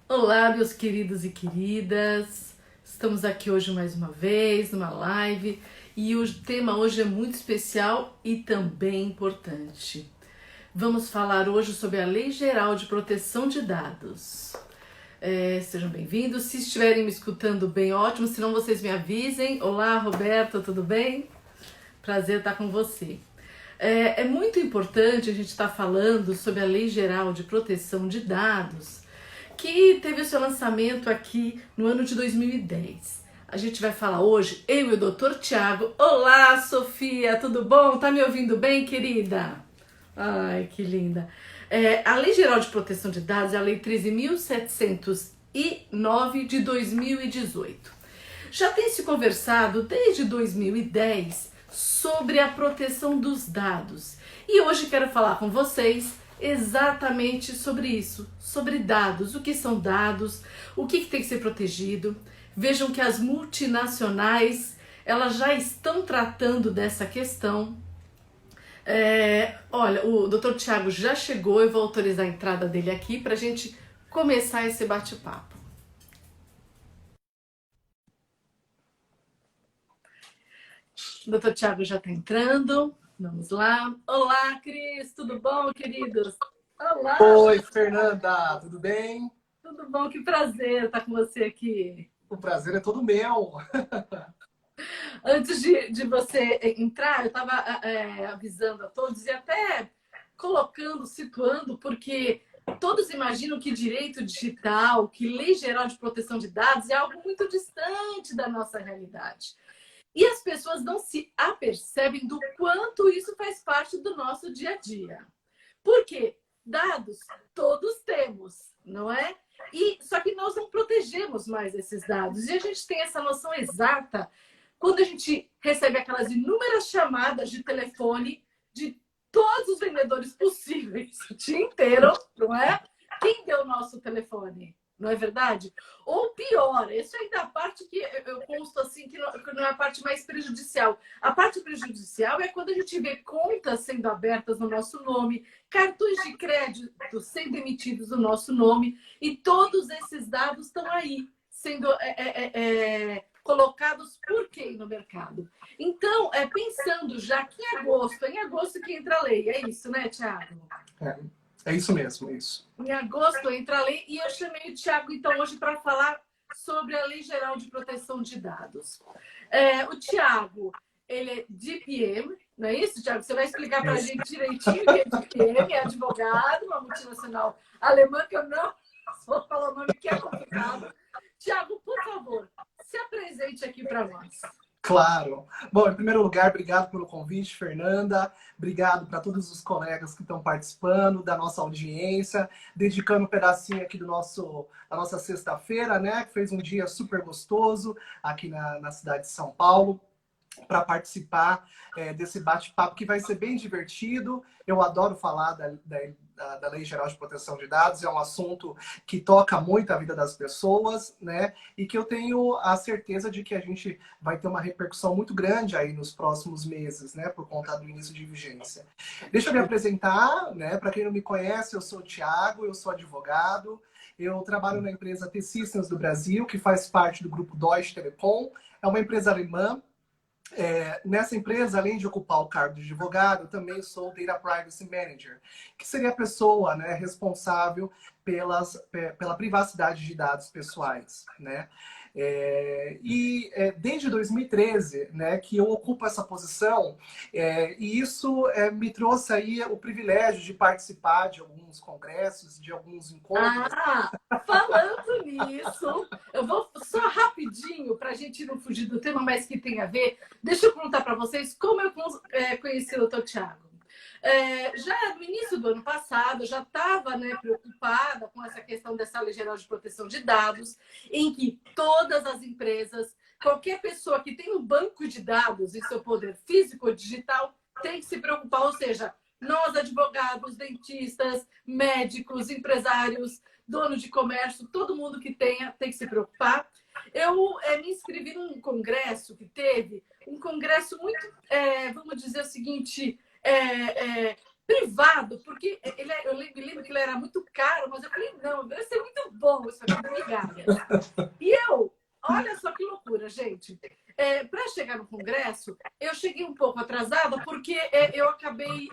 Olá, meus queridos e queridas. Estamos aqui hoje mais uma vez numa live e o tema hoje é muito especial e também importante. Vamos falar hoje sobre a Lei Geral de Proteção de Dados. Sejam bem-vindos. Se estiverem me escutando bem, ótimo. Se não, vocês me avisem. Olá, Roberta, tudo bem? Prazer estar com você. É muito importante a gente estar falando sobre a Lei Geral de Proteção de Dados, que teve o seu lançamento aqui no ano de 2010. A gente vai falar hoje, eu e o Dr. Tiago. Olá, Sofia, tudo bom? Tá me ouvindo bem, querida? Ai, que linda. A Lei Geral de Proteção de Dados é a Lei 13.709 de 2018. Já tem se conversado desde 2010 sobre a proteção dos dados. E hoje quero falar com vocês exatamente sobre isso, sobre dados, o que são dados, o que tem que ser protegido. Vejam que as multinacionais, elas já estão tratando dessa questão. Olha, o Dr. Tiago já chegou, eu vou autorizar a entrada dele aqui para a gente começar esse bate-papo. O Dr. Tiago já está entrando. Vamos lá. Olá, Cris, tudo bom, queridos? Olá, Oi, Fernanda, tudo bem? tudo bom? Que prazer estar com você aqui. O prazer é todo meu. Antes de você entrar, eu estava avisando a todos e até colocando, situando, porque todos imaginam que direito digital, que lei geral de proteção de dados é algo muito distante da nossa realidade. E as pessoas não se apercebem do quanto isso faz parte do nosso dia a dia. Porque dados todos temos, não é? Só que nós não protegemos mais esses dados. E a gente tem essa noção exata quando a gente recebe aquelas inúmeras chamadas de telefone de todos os vendedores possíveis o dia inteiro, não é? Quem deu o nosso telefone? Não é verdade? Ou pior, isso ainda é a parte que eu consto assim, que não é a parte mais prejudicial. A parte prejudicial é quando a gente vê contas sendo abertas no nosso nome, cartões de crédito sendo emitidos no nosso nome, e todos esses dados estão aí, sendo colocados por quem no mercado. Então, pensando já que em agosto que entra a lei, é isso, né, Tiago? É, é isso mesmo, é isso. Em agosto entra a lei e eu chamei o Tiago, então, hoje para falar sobre a Lei Geral de Proteção de Dados. O Tiago, ele é DPM, não é isso, Tiago? Você vai explicar para a Isso. gente direitinho o que é DPM, é advogado, uma multinacional alemã, que eu não vou falar o nome, que é complicado. Tiago, por favor, se apresente aqui para nós. Claro. Bom, em primeiro lugar, obrigado pelo convite, Fernanda. Obrigado para todos os colegas que estão participando da nossa audiência, dedicando um pedacinho aqui da nossa sexta-feira, né? Que fez um dia super gostoso aqui na cidade de São Paulo, para participar desse bate-papo que vai ser bem divertido. Eu adoro falar da Lei Geral de Proteção de Dados, é um assunto que toca muito a vida das pessoas, né? E que eu tenho a certeza de que a gente vai ter uma repercussão muito grande aí nos próximos meses, né? Por conta do início de vigência. Deixa eu me apresentar, né? Para quem não me conhece, eu sou o Thiago, eu sou advogado. Eu trabalho na empresa T-Systems do Brasil, que faz parte do grupo Deutsche Telekom. É uma empresa alemã. Nessa empresa, além de ocupar o cargo de advogado, eu também sou Data Privacy Manager, que seria a pessoa, né, responsável pela privacidade de dados pessoais, né? Desde 2013, né, que eu ocupo essa posição, e isso me trouxe aí o privilégio de participar de alguns congressos, de alguns encontros. Falando nisso, eu vou só rapidinho, para a gente não fugir do tema, mas que tem a ver. Deixa eu contar para vocês como eu conheci o Dr. Tiago. Já no início do ano passado, eu já estava, né, preocupada com essa questão dessa Lei Geral de Proteção de Dados, em que todas as empresas, qualquer pessoa que tem um banco de dados em seu poder físico ou digital, tem que se preocupar, ou seja, nós, advogados, dentistas, médicos, empresários, dono de comércio, todo mundo que tem que se preocupar. Eu me inscrevi num congresso que teve, um congresso muito, vamos dizer o seguinte, privado, porque me lembro que ele era muito caro, mas eu falei, não, deve ser muito bom isso aqui, migalhas. E eu, olha só que loucura, gente. Para chegar no congresso, eu cheguei um pouco atrasada, porque eu acabei,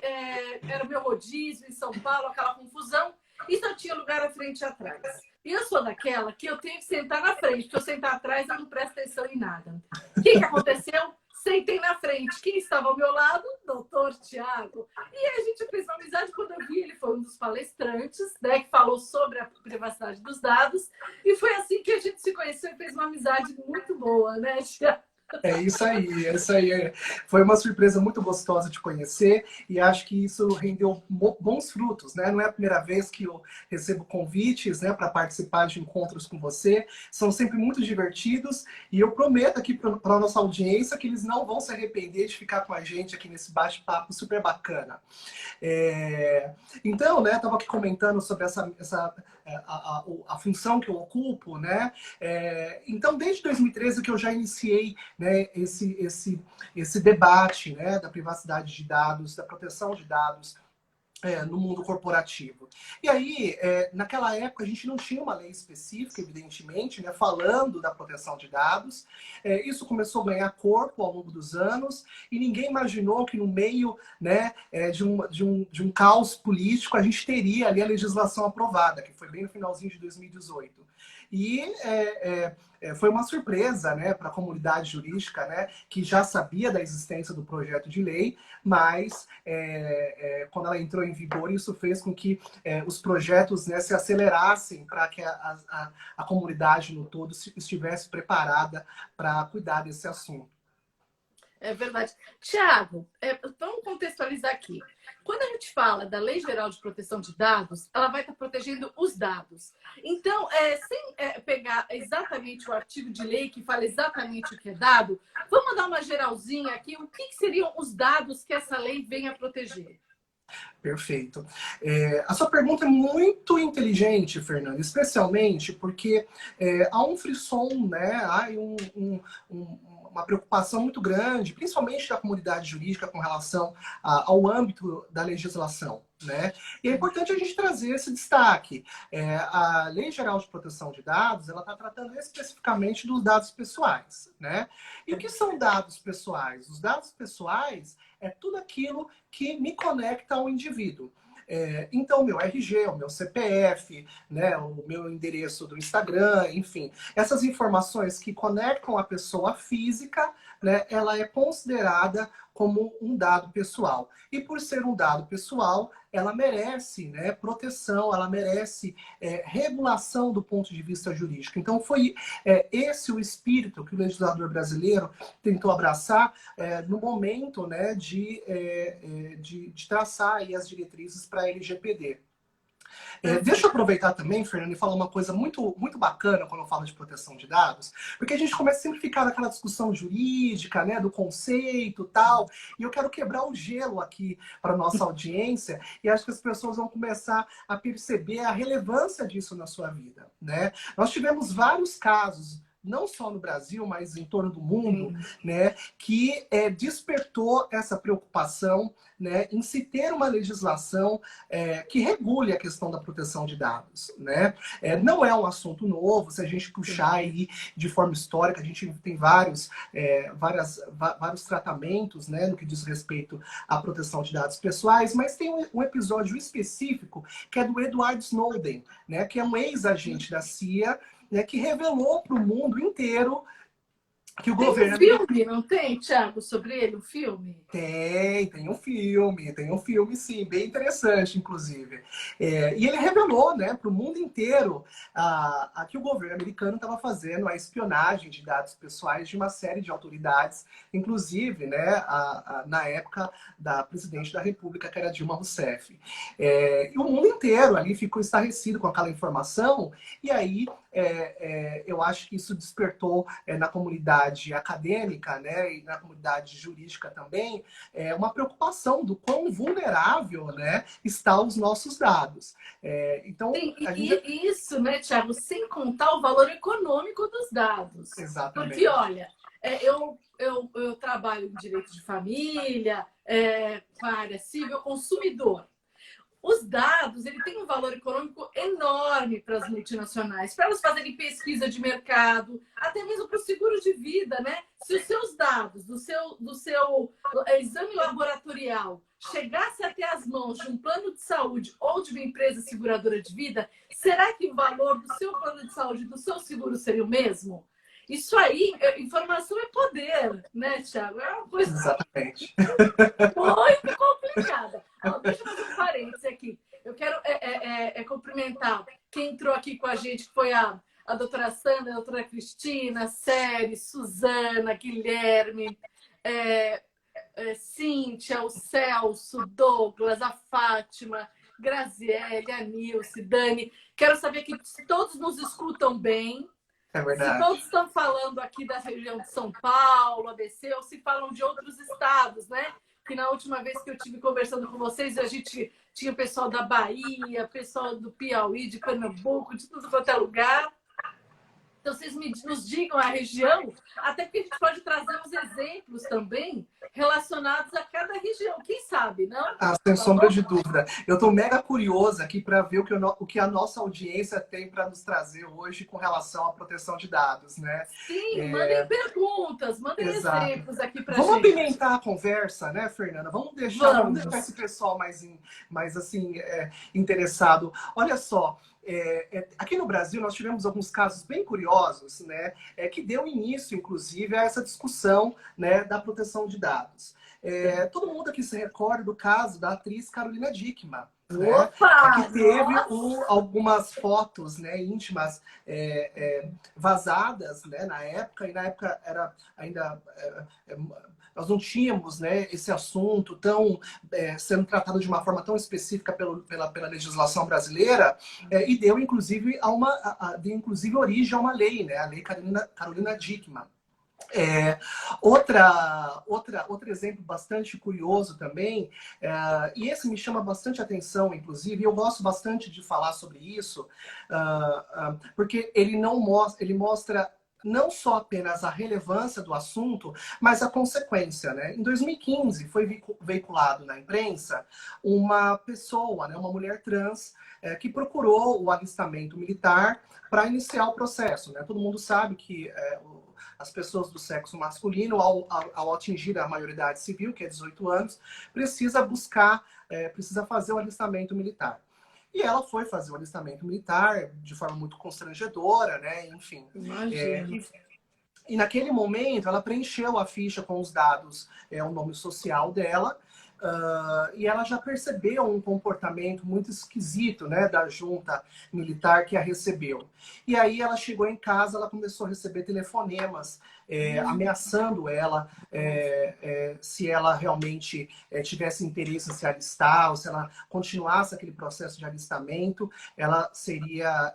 era o meu rodízio em São Paulo, aquela confusão, e só tinha lugar à frente e atrás. E eu sou daquela que eu tenho que sentar na frente, porque eu sentar atrás eu não presto atenção em nada. O que aconteceu? Sentei na frente. Quem estava ao meu lado? Doutor Tiago. E a gente fez uma amizade. Quando eu vi, ele foi um dos palestrantes, né, que falou sobre a privacidade dos dados. E foi assim que a gente se conheceu e fez uma amizade muito boa, né, Tiago? É isso aí, é isso aí. Foi uma surpresa muito gostosa de conhecer e acho que isso rendeu bons frutos, né? Não é a primeira vez que eu recebo convites, né, para participar de encontros com você. São sempre muito divertidos e eu prometo aqui para a nossa audiência que eles não vão se arrepender de ficar com a gente aqui nesse bate-papo super bacana. Então, né, estava aqui comentando sobre a função que eu ocupo, né? Então, desde 2013 que eu já iniciei, né, esse debate, né, da privacidade de dados, da proteção de dados no mundo corporativo. E aí, naquela época, a gente não tinha uma lei específica, evidentemente, né, falando da proteção de dados. Isso começou a ganhar corpo ao longo dos anos e ninguém imaginou que no meio, né, de um caos político a gente teria ali a legislação aprovada, que foi bem no finalzinho de 2018. E foi uma surpresa, né, para a comunidade jurídica, né, que já sabia da existência do projeto de lei, mas quando ela entrou em vigor, isso fez com que os projetos, né, se acelerassem para que a comunidade no todo estivesse preparada para cuidar desse assunto. É verdade. Tiago, vamos contextualizar aqui. Quando a gente fala da Lei Geral de Proteção de Dados, ela vai estar protegendo os dados. Então, sem pegar exatamente o artigo de lei que fala exatamente o que é dado, vamos dar uma geralzinha aqui. O que seriam os dados que essa lei vem a proteger? Perfeito. A sua pergunta é muito inteligente, Fernanda, especialmente porque há um frisson, né? Há uma preocupação muito grande, principalmente da comunidade jurídica com relação ao âmbito da legislação. Né? E é importante a gente trazer esse destaque. A Lei Geral de Proteção de Dados, ela está tratando especificamente dos dados pessoais. Né? E o que são dados pessoais? Os dados pessoais é tudo aquilo que me conecta ao indivíduo. Então, o meu RG, o meu CPF, né, o meu endereço do Instagram, enfim. Essas informações que conectam a pessoa física, né, ela é considerada como um dado pessoal. E por ser um dado pessoal, ela merece, né, proteção, ela merece regulação do ponto de vista jurídico. Então, foi esse o espírito que o legislador brasileiro tentou abraçar no momento, né, de traçar aí as diretrizes para a LGPD. Deixa eu aproveitar também, Fernando, e falar uma coisa muito, muito bacana quando eu falo de proteção de dados, porque a gente começa sempre a ficar naquela discussão jurídica, né, do conceito e tal, e eu quero quebrar o gelo aqui para a nossa audiência, e acho que as pessoas vão começar a perceber a relevância disso na sua vida, né? Nós tivemos vários casos, não só no Brasil, mas em torno do mundo, né, que despertou essa preocupação, né, em se ter uma legislação que regule a questão da proteção de dados. Né? Não é um assunto novo, se a gente puxar aí de forma histórica, a gente tem vários tratamentos, né, no que diz respeito à proteção de dados pessoais, mas tem um episódio específico que é do Edward Snowden, né, que é um ex-agente da CIA, né, que revelou para o mundo inteiro que o governo... Tem um filme, não tem, Thiago, sobre ele, um filme? Tem um filme sim, bem interessante, inclusive. E ele revelou, né, para o mundo inteiro que o governo americano estava fazendo a espionagem de dados pessoais de uma série de autoridades, inclusive, né, na época da presidente da República, que era Dilma Rousseff. E o mundo inteiro ali ficou estarrecido com aquela informação, e aí eu acho que isso despertou na comunidade acadêmica, né, e na comunidade jurídica também, uma preocupação do quão vulnerável, né, estão os nossos dados. Então, sim, isso, né, Thiago, sem contar o valor econômico dos dados. Exatamente. Porque, olha, eu trabalho em direito de família, com a área civil, consumidor. Os dados, ele tem um valor econômico enorme para as multinacionais, para elas fazerem pesquisa de mercado, até mesmo para o seguro de vida, né? Se os seus dados do seu exame laboratorial chegasse até as mãos de um plano de saúde ou de uma empresa seguradora de vida, será que o valor do seu plano de saúde, do seu seguro, seria o mesmo? Isso aí, informação é poder, né, Thiago? É uma coisa Exatamente. muito complicada. Ó, deixa eu fazer um parênteses aqui. Eu quero cumprimentar quem entrou aqui com a gente, que foi a doutora Sandra, a doutora Cristina, Série, Suzana, Guilherme, Cíntia, o Celso, Douglas, a Fátima, Graziele, a Nilce, Dani. Quero saber que todos nos escutam bem. É verdade. Se todos estão falando aqui da região de São Paulo, ABC, ou se falam de outros estados, né? Que na última vez que eu estive conversando com vocês, a gente tinha pessoal da Bahia, pessoal do Piauí, de Pernambuco, de tudo quanto é lugar. Então, vocês nos digam a região, até porque a gente pode trazer uns exemplos também relacionados a cada região. Quem sabe, não? Ah, sem sombra de dúvida. Eu estou mega curiosa aqui para ver o que a nossa audiência tem para nos trazer hoje com relação à proteção de dados, né? Sim, mandem perguntas, mandem exemplos aqui para a gente. Vamos apimentar a conversa, né, Fernanda? Vamos deixar esse pessoal mais assim, interessado. Olha só. Aqui no Brasil nós tivemos alguns casos bem curiosos, né, que deu início, inclusive, a essa discussão, né, da proteção de dados. Todo mundo aqui se recorda do caso da atriz Carolina Dickmann, né, que teve algumas fotos, né, íntimas vazadas, né, na época, e na época era ainda... nós não tínhamos, né, esse assunto sendo tratado de uma forma tão específica pela legislação brasileira, e deu, inclusive, inclusive, origem a uma lei, né, a Lei Carolina Dickmann. Outro exemplo bastante curioso também, e esse me chama bastante atenção, inclusive, eu gosto bastante de falar sobre isso, porque ele mostra não só apenas a relevância do assunto, mas a consequência, né? Em 2015, foi veiculado na imprensa uma pessoa, né, uma mulher trans, que procurou o alistamento militar para iniciar o processo, né? Todo mundo sabe que as pessoas do sexo masculino, ao atingir a maioridade civil, que é 18 anos, precisa fazer o alistamento militar. E ela foi fazer o alistamento militar de forma muito constrangedora, né? Enfim. E naquele momento, ela preencheu a ficha com os dados, o nome social dela, e ela já percebeu um comportamento muito esquisito, né, da junta militar que a recebeu. E aí ela chegou em casa, ela começou a receber telefonemas ameaçando ela, se ela realmente tivesse interesse em se alistar, ou se ela continuasse aquele processo de alistamento, ela sofreria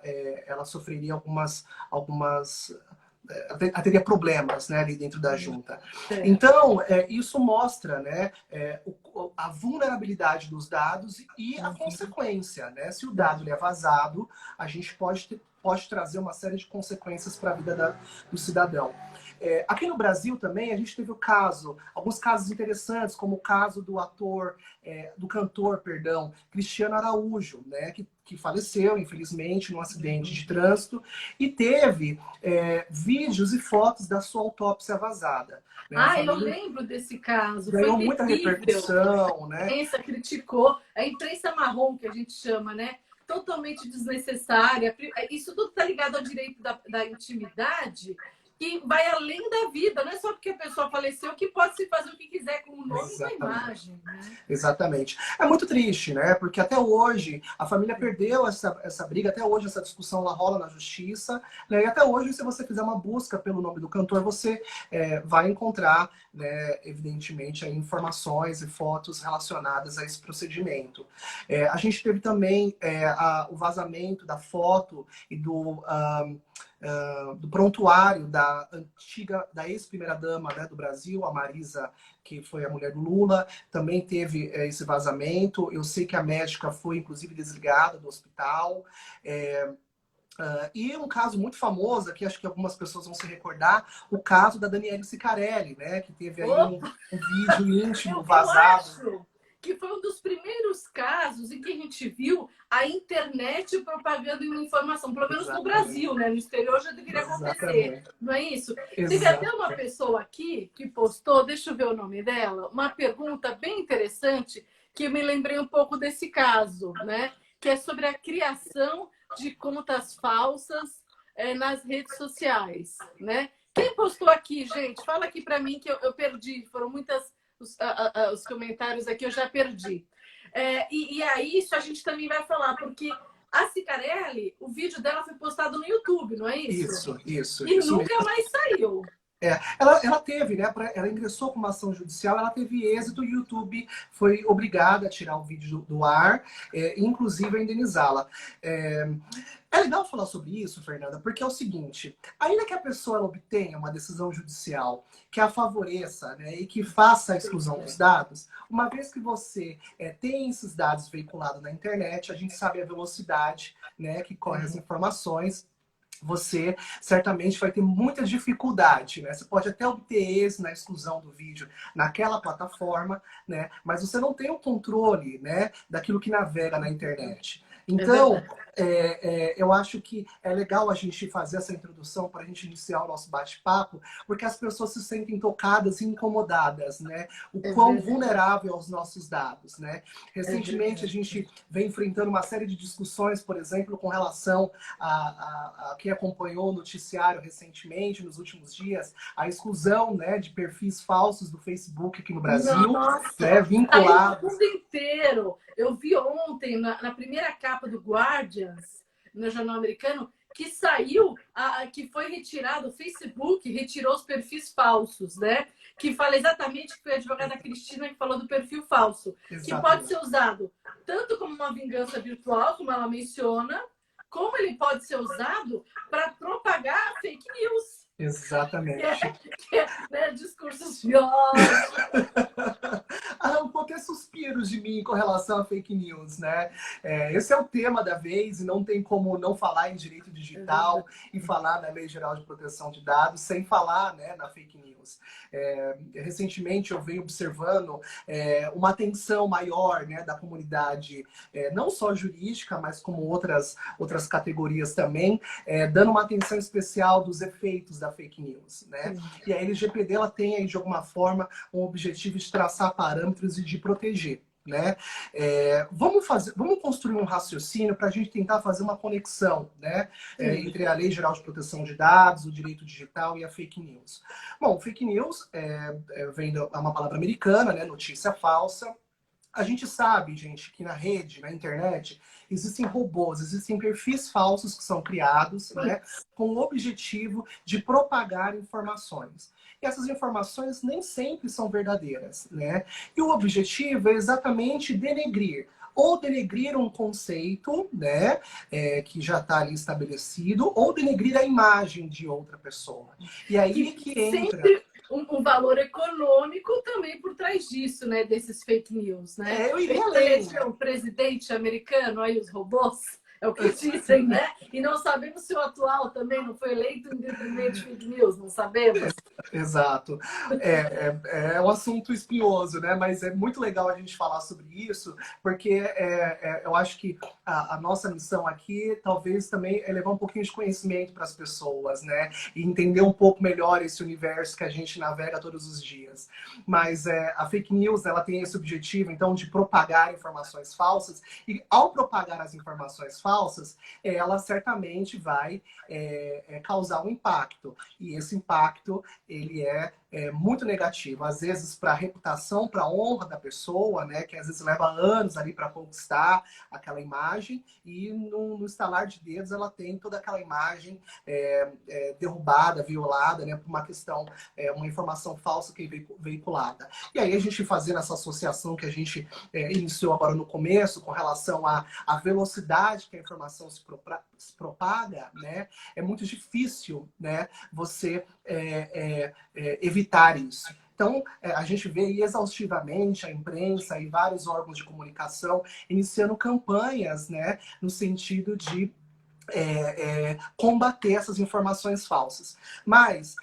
teria problemas, né, ali dentro da junta. Então, isso mostra, né, a vulnerabilidade dos dados e a consequência, né? Se o dado é vazado, a gente pode trazer uma série de consequências para a vida do cidadão. Aqui no Brasil também a gente teve alguns casos interessantes, como o caso do cantor, Cristiano Araújo, né, que faleceu, infelizmente, num acidente de trânsito, e teve vídeos e fotos da sua autópsia vazada. Né? Eu lembro desse caso. Ganhou foi muita repercussão, né? A imprensa criticou, a imprensa marrom, que a gente chama, né? Totalmente desnecessária. Isso tudo está ligado ao direito da intimidade, que vai além da vida, não é só porque a pessoa faleceu que pode se fazer o que quiser com o nome e com a imagem. Né? Exatamente. É muito triste, né? Porque até hoje a família perdeu essa briga, até hoje essa discussão lá rola na justiça, né? E até hoje, se você fizer uma busca pelo nome do cantor, você vai encontrar, né, evidentemente, informações e fotos relacionadas a esse procedimento. A gente teve também o vazamento da foto e do prontuário da ex-primeira-dama, né, do Brasil, a Marisa, que foi a mulher do Lula, também teve esse vazamento. Eu sei que a médica foi, inclusive, desligada do hospital. E um caso muito famoso, que acho que algumas pessoas vão se recordar, o caso da Daniele Sicarelli, né? Que teve aí um vídeo íntimo Eu vazado. acho que foi um dos primeiros casos em que a gente viu a internet propagando uma informação, pelo menos no Exatamente. Brasil, né? No exterior já deveria acontecer, Exatamente. não é isso? Teve até uma Exatamente. pessoa aqui que postou, deixa eu ver o nome dela, uma pergunta bem interessante que eu me lembrei um pouco desse caso, né? Que é sobre a criação de contas falsas nas redes sociais, né? Quem postou aqui, gente? Fala aqui para mim que eu perdi. Foram muitas os comentários aqui, eu já perdi. E aí, isso a gente também vai falar, porque a Cicarelli, o vídeo dela foi postado no YouTube, não é isso? E Isso nunca mesmo. mais saiu. Ela teve, né? Ela ingressou com uma ação judicial, ela teve êxito, e o YouTube foi obrigado a tirar o vídeo do ar, inclusive a indenizá-la. É legal falar sobre isso, Fernanda, porque é o seguinte: ainda que a pessoa ela obtenha uma decisão judicial que a favoreça, né, e que faça a exclusão dos dados, uma vez que você tem esses dados veiculados na internet, a gente sabe a velocidade, né, que corre as informações. Você certamente vai ter muita dificuldade, né? Você pode até obter êxito na exclusão do vídeo naquela plataforma, né? Mas você não tem o controle, né, daquilo que navega na internet. Então, eu acho que é legal a gente fazer essa introdução para a gente iniciar o nosso bate-papo, porque as pessoas se sentem tocadas e incomodadas, né? O quão vulnerável aos nossos dados, né? Recentemente, a gente vem enfrentando uma série de discussões, por exemplo, com relação a quem acompanhou o noticiário recentemente, nos últimos dias, a exclusão, né, de perfis falsos do Facebook aqui no Brasil, né, vinculados. No mundo inteiro. Eu vi ontem, na primeira capa do Guardians, no jornal americano, que saiu, que foi retirado, o Facebook retirou os perfis falsos, né? Que fala exatamente que foi a advogada Cristina que falou do perfil falso. Exatamente. Que pode ser usado tanto como uma vingança virtual, como ela menciona, como ele pode ser usado para propagar fake news. Exatamente. Né, discursos violentos. Um pouco é suspiros de mim com relação a fake news, né? Esse é o tema da vez, e não tem como não falar em direito digital e falar na Lei Geral de Proteção de Dados sem falar, né, na fake news. Recentemente eu venho observando uma atenção maior, né, da comunidade, não só jurídica, mas como outras categorias também, dando uma atenção especial dos efeitos da fake news, né? E a LGPD ela tem aí, de alguma forma, um objetivo de traçar parâmetros e de proteger, né? Vamos construir um raciocínio para a gente tentar fazer uma conexão, né, entre a Lei Geral de Proteção de Dados, o direito digital e a fake news. Bom, fake news é uma palavra americana, né, notícia falsa. A gente sabe, gente, que na rede, na internet, existem robôs, existem perfis falsos que são criados, né, com o objetivo de propagar informações. E essas informações nem sempre são verdadeiras, né? E o objetivo é exatamente denegrir. Ou denegrir um conceito, né, que já está ali estabelecido, ou denegrir a imagem de outra pessoa. E aí que entra... Sempre um valor econômico também por trás disso, né? Desses fake news, né? Eu iria além, né? O presidente americano, aí os robôs, é o que dizem, né? E não sabemos se o atual também não foi eleito em detrimento de fake news, não sabemos. Exato. É um assunto espinhoso, né? Mas é muito legal a gente falar sobre isso, porque eu acho que a nossa missão aqui talvez também é levar um pouquinho de conhecimento para as pessoas, né? E entender um pouco melhor esse universo que a gente navega todos os dias. Mas a fake news, ela tem esse objetivo, então, de propagar informações falsas, e ao propagar as informações falsas, ela certamente vai causar um impacto. E esse impacto ele é muito negativo, às vezes para a reputação, para a honra da pessoa, né, que às vezes leva anos ali para conquistar aquela imagem, e no estalar de dedos ela tem toda aquela imagem derrubada, violada, né, por uma questão, uma informação falsa que é veiculada. E aí a gente fazendo essa associação que a gente iniciou agora no começo, com relação à velocidade que a informação se propaga, né, é muito difícil, né, você evitar isso. Então, a gente vê exaustivamente a imprensa e vários órgãos de comunicação iniciando campanhas, né, no sentido de combater essas informações falsas. Mas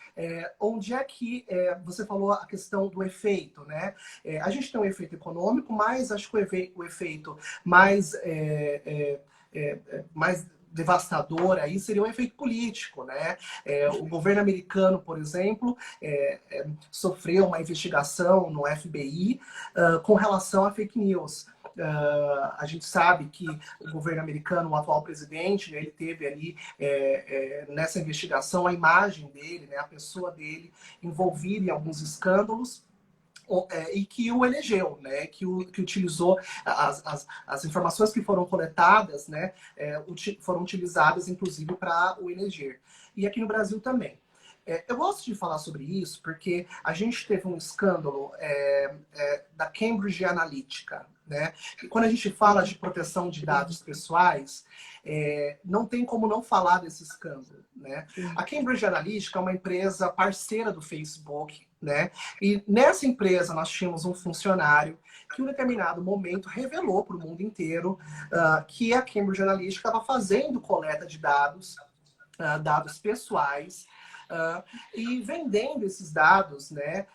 onde é que você falou a questão do efeito, né? A gente tem um efeito econômico, mas acho que o efeito mais, mais devastador aí seria o efeito político, né? O governo americano, por exemplo, sofreu uma investigação no FBI com relação a fake news. A gente sabe que o governo americano, o atual presidente, né, ele teve ali nessa investigação a imagem dele, né, a pessoa dele envolvida em alguns escândalos e que o elegeu, né, que utilizou as informações que foram coletadas, né, foram utilizadas inclusive para o eleger. E aqui no Brasil também. Eu gosto de falar sobre isso porque a gente teve um escândalo da Cambridge Analytica, né? E quando a gente fala de proteção de dados pessoais, não tem como não falar desse escândalo, né? A Cambridge Analytica é uma empresa parceira do Facebook, né? E nessa empresa nós tínhamos um funcionário que em um determinado momento revelou para o mundo inteiro que a Cambridge Analytica estava fazendo coleta de dados, dados pessoais, e vendendo esses dados, né?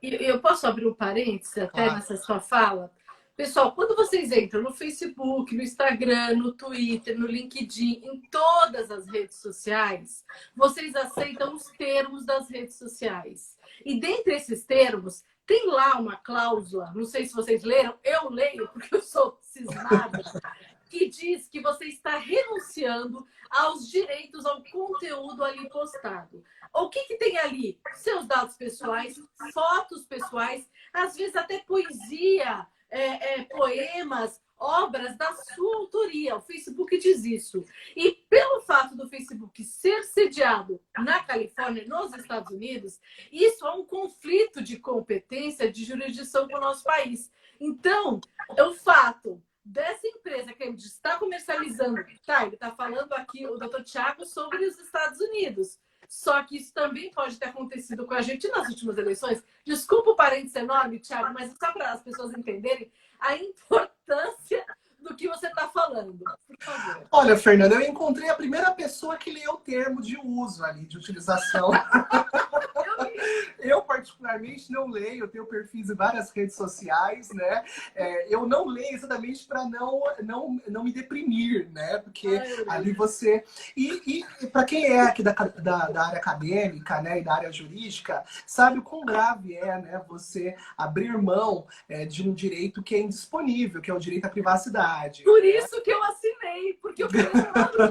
Eu posso abrir um parênteses até Claro. nessa sua fala? Pessoal, quando vocês entram no Facebook, no Instagram, no Twitter, no LinkedIn, em todas as redes sociais, vocês aceitam os termos das redes sociais. E dentre esses termos, tem lá uma cláusula, não sei se vocês leram, eu leio porque eu sou cismada, que diz que você está renunciando aos direitos ao conteúdo ali postado. O que tem ali? Seus dados pessoais, fotos pessoais, às vezes até poesia, poemas, obras da sua autoria. O Facebook diz isso. E pelo fato do Facebook ser sediado na Califórnia, nos Estados Unidos, isso é um conflito de competência, de jurisdição com o nosso país. Então, o fato dessa empresa que a gente está comercializando, tá, ele está falando aqui, o Dr. Tiago, sobre os Estados Unidos. Só que isso também pode ter acontecido com a gente nas últimas eleições. Desculpa o parênteses enorme, Tiago, mas só para as pessoas entenderem a importância do que você está falando. Por favor. Olha, Fernanda, eu encontrei a primeira pessoa que leu o termo de uso ali, de utilização. Eu, particularmente, não leio, eu tenho perfis em várias redes sociais, né? Eu não leio exatamente para não me deprimir, né? Porque ali você... E para quem é aqui da área acadêmica, né, e da área jurídica, sabe o quão grave né, você abrir mão de um direito que é indisponível, que é o direito à privacidade. Por isso que eu assinei, porque eu quero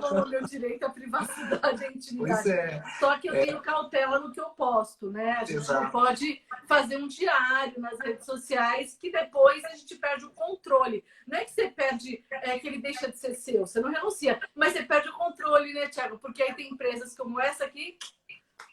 mão o meu direito à privacidade e à intimidade. Pois é. Só que eu tenho cautela no que eu posto, né? A gente não pode fazer um diário nas redes sociais que depois a gente perde o controle. Não é que você perde, que ele deixa de ser seu, você não renuncia, mas você perde o controle, né, Tiago? Porque aí tem empresas como essa aqui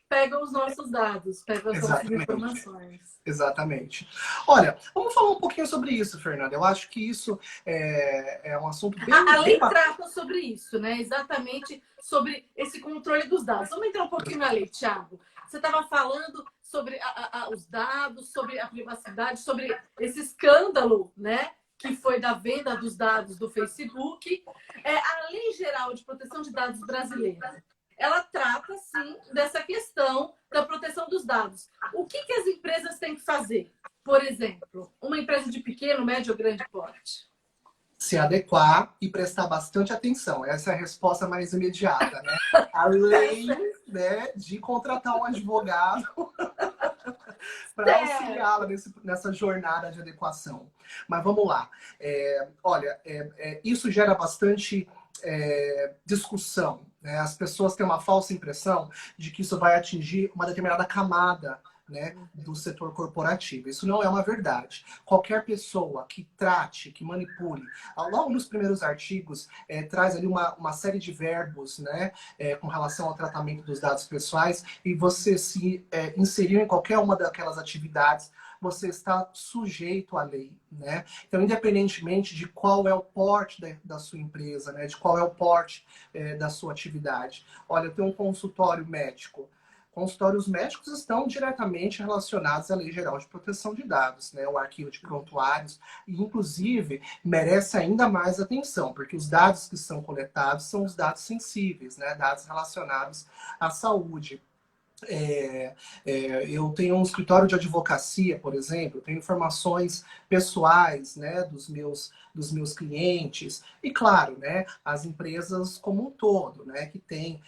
pegam os nossos dados, pegam as nossas informações. Exatamente. Olha, vamos falar um pouquinho sobre isso, Fernanda. Eu acho que isso é um assunto bem... A lei trata sobre isso, né? Exatamente sobre esse controle dos dados. Vamos entrar um pouquinho na lei, Thiago. Você estava falando sobre os dados, sobre a privacidade, sobre esse escândalo, né? Que foi da venda dos dados do Facebook. A Lei Geral de Proteção de Dados brasileira, ela trata, sim, dessa questão da proteção dos dados. O que as empresas têm que fazer? Por exemplo, uma empresa de pequeno, médio ou grande porte? Se adequar e prestar bastante atenção. Essa é a resposta mais imediata, né? Além, né, de contratar um advogado para auxiliá-la nessa jornada de adequação. Mas vamos lá. Olha, isso gera bastante discussão, né? As pessoas têm uma falsa impressão de que isso vai atingir uma determinada camada, né, do setor corporativo. Isso não é uma verdade. Qualquer pessoa que trate, que manipule, logo nos primeiros artigos, traz ali uma série de verbos, né, com relação ao tratamento dos dados pessoais, e você se inserir em qualquer uma daquelas atividades, você está sujeito à lei, né? Então, independentemente de qual é o porte da sua empresa, né, de qual é o porte da sua atividade. Olha, eu tenho um consultório médico. consultórios médicos estão diretamente relacionados à Lei Geral de Proteção de Dados, né? O arquivo de prontuários, e inclusive merece ainda mais atenção, porque os dados que são coletados são os dados sensíveis, né? Dados relacionados à saúde. Eu tenho um escritório de advocacia, por exemplo, tenho informações pessoais, né, dos meus clientes, e claro, né, as empresas como um todo, né, que tem,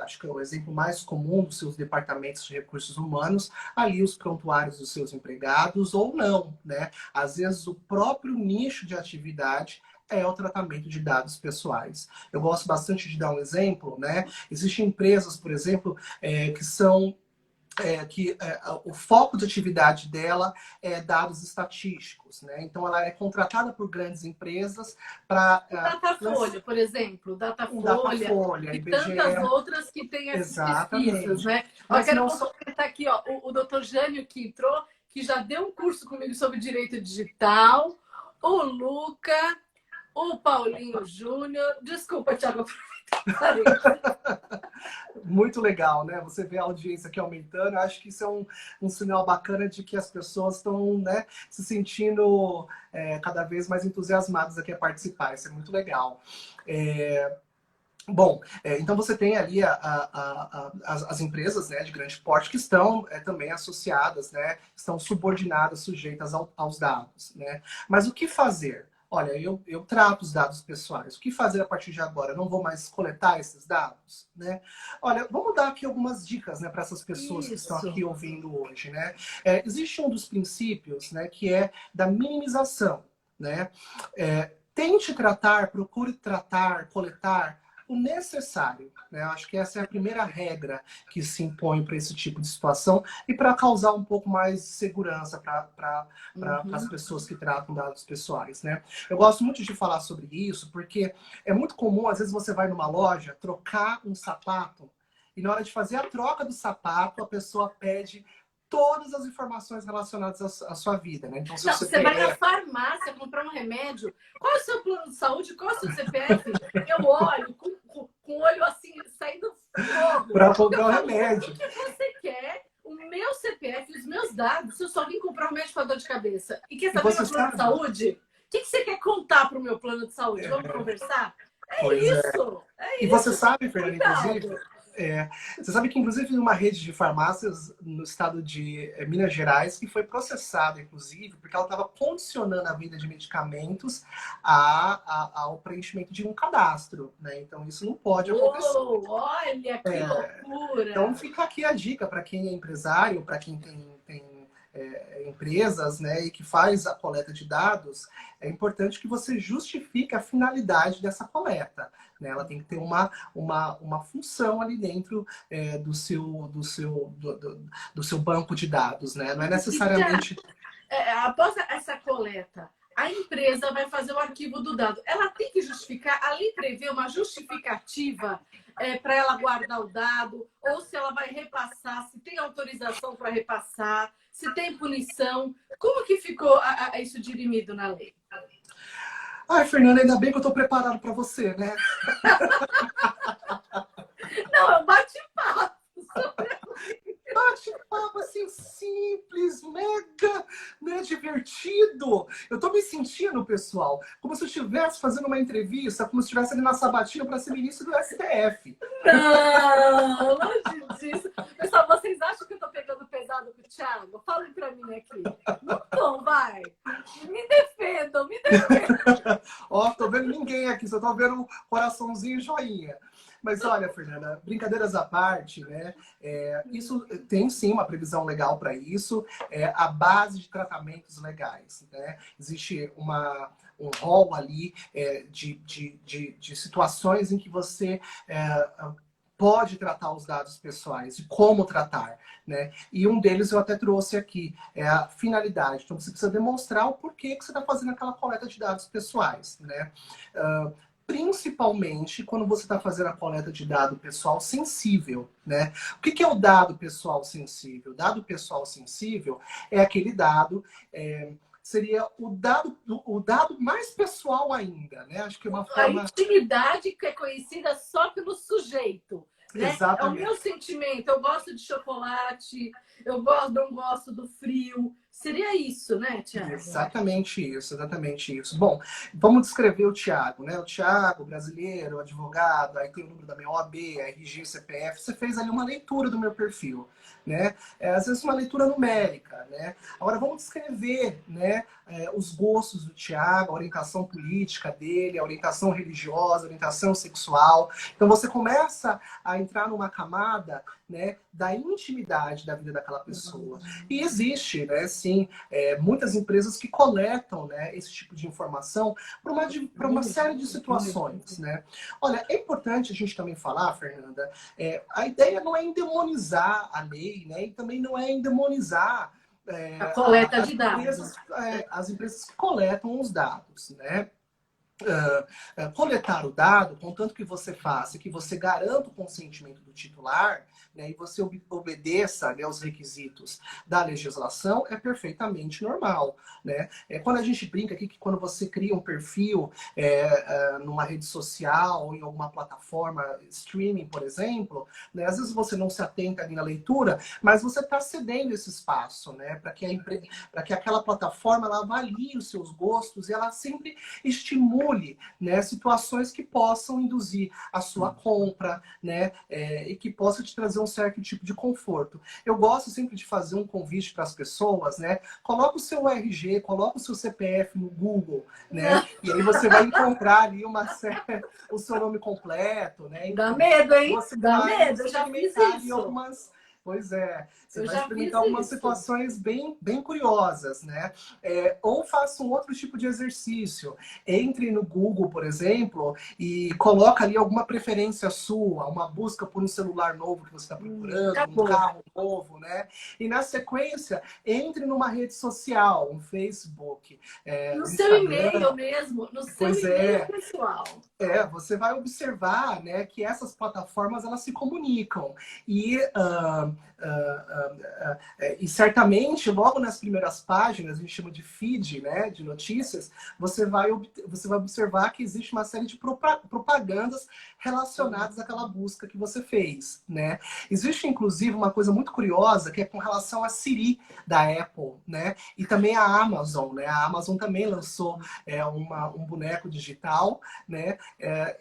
acho que é o exemplo mais comum dos seus departamentos de recursos humanos, ali os prontuários dos seus empregados ou não, né? Às vezes o próprio nicho de atividade é o tratamento de dados pessoais. Eu gosto bastante de dar um exemplo, né? Existem empresas, por exemplo, que são o foco de atividade dela é dados estatísticos, né? Então ela é contratada por grandes empresas para Datafolha, por exemplo, Datafolha, e IBGE, tantas outras que têm essas pesquisas, exatamente. né? Eu Mas quero não só comentar aqui, ó, o doutor Jânio que entrou, que já deu um curso comigo sobre direito digital, o Luca, o Paulinho Júnior. Desculpa, Thiago, muito legal, né? Você vê a audiência aqui aumentando. Eu acho que isso é um sinal bacana de que as pessoas estão, né, se sentindo cada vez mais entusiasmadas aqui a participar. Isso é muito legal. Bom, então você tem ali as empresas, né, de grande porte que estão também associadas, né, estão subordinadas, sujeitas aos dados, né? Mas o que fazer? Olha, eu trato os dados pessoais. O que fazer a partir de agora? Eu não vou mais coletar esses dados, né? Olha, vamos dar aqui algumas dicas, né, para essas pessoas que estão aqui ouvindo hoje, né? Existe um dos princípios, né, que é da minimização, né? Tente tratar, procure tratar, coletar o necessário, né? Acho que essa é a primeira regra que se impõe para esse tipo de situação e para causar um pouco mais de segurança para as pessoas que tratam dados pessoais, né? Eu gosto muito de falar sobre isso porque é muito comum, às vezes você vai numa loja trocar um sapato e na hora de fazer a troca do sapato, a pessoa pede todas as informações relacionadas à sua vida, né? Então, se não, você vai na farmácia comprar um remédio, qual é o seu plano de saúde, qual é o seu CPF? Eu olho com o olho assim, saindo fogo. Para comprar o remédio. O que você quer? O meu CPF, os meus dados, se eu só vim comprar um remédio para dor de cabeça e quer saber o meu plano de saúde, o que você quer contar para o meu plano de saúde? Vamos conversar? É isso! E você sabe, Fernanda, inclusive... você sabe que, inclusive, uma rede de farmácias no estado de Minas Gerais que foi processada, inclusive, porque ela estava condicionando a venda de medicamentos ao preenchimento de um cadastro, né? Então, isso não pode acontecer. Olha, que loucura! Então, fica aqui a dica para quem é empresário, para quem tem empresas, né, e que faz a coleta de dados, é importante que você justifique a finalidade dessa coleta, né? Ela tem que ter uma função ali dentro do seu banco de dados, né? Não é necessariamente... Após essa coleta, a empresa vai fazer o arquivo do dado. Ela tem que justificar, ali prevê uma justificativa para ela guardar o dado, ou se ela vai repassar, se tem autorização para repassar, se tem punição. Como que ficou isso dirimido na lei? Ai, Fernanda, ainda bem que eu estou preparado para você, né? Não, é um bate-papo. Bate-papo assim, simples, mega, né, divertido. Eu tô me sentindo, pessoal, como se eu estivesse fazendo uma entrevista, como se estivesse ali na sabatina para ser ministro do STF. Não, longe disso. Pessoal, vocês acham que eu tô pegando pesado com o Thiago? Falem pra mim aqui. Não tô, vai. Me defendam, me defendam. Ó, tô vendo ninguém aqui, só tô vendo um coraçãozinho e joinha. Mas olha, Fernanda, brincadeiras à parte, né? Isso tem sim uma previsão legal para isso, a base de tratamentos legais, né? Existe um rol ali de situações em que você pode tratar os dados pessoais e como tratar, né? E um deles eu até trouxe aqui, é a finalidade. Então você precisa demonstrar o porquê que você está fazendo aquela coleta de dados pessoais, né? Principalmente quando você está fazendo a coleta de dado pessoal sensível, né? O que é o dado pessoal sensível? O dado pessoal sensível é aquele dado, seria o dado mais pessoal ainda, né? Acho que é uma forma... A intimidade que é conhecida só pelo sujeito. né? É o meu Exatamente. sentimento. Eu gosto de chocolate, não gosto do frio. Seria isso, né, Tiago? Exatamente isso, exatamente isso. Bom, vamos descrever o Thiago, né? O Thiago, brasileiro, advogado, aí tem o número da minha OAB, RG, CPF. Você fez ali uma leitura do meu perfil, né? Às vezes uma leitura numérica, né? Agora vamos descrever, né? Os gostos do Thiago, a orientação política dele, a orientação religiosa, a orientação sexual. Então você começa a entrar numa camada, né, da intimidade da vida daquela pessoa. E existe, né, sim, muitas empresas que coletam, né, esse tipo de informação para uma série de situações, né? Olha, é importante a gente também falar, Fernanda, a ideia não é endemonizar a lei, né? E também não é endemonizar A coleta de dados. as empresas que coletam os dados, né? Coletar o dado, contanto que você faça, que você garanta o consentimento do titular, né, e você obedeça, né, os requisitos da legislação, é perfeitamente normal, né? Quando a gente brinca aqui que quando você cria um perfil numa rede social ou em alguma plataforma streaming, por exemplo, né, às vezes você não se atenta ali na leitura, mas você está cedendo esse espaço, né, para que aquela plataforma ela avalie os seus gostos e ela sempre estimule, né, situações que possam induzir a sua compra, né, e que possa te trazer um certo tipo de conforto. Eu gosto sempre de fazer um convite para as pessoas, né? Coloca o seu RG, coloca o seu CPF no Google, né? E aí você vai encontrar ali o seu nome completo, né? Dá Enfim, medo, hein? você Dá vai medo, eu já fiz experimentar ali isso. algumas. Pois é, você Eu vai já fiz experimentar algumas isso. situações bem, bem curiosas, né? Ou faça um outro tipo de exercício. Entre no Google, por exemplo, e coloca ali alguma preferência sua, uma busca por um celular novo que você está procurando, um Acabou. carro novo, né? E na sequência, entre numa rede social, um Facebook, No um seu Instagram. e-mail mesmo, no seu Pois e-mail é, pessoal. você vai observar, né, que essas plataformas elas se comunicam e certamente logo nas primeiras páginas, a gente chama de feed, né, de notícias, você vai observar que existe uma série de propagandas relacionadas àquela busca que você fez, né? Existe inclusive uma coisa muito curiosa que é com relação à Siri da Apple, né? E também a Amazon, né? A Amazon também lançou um boneco digital, né?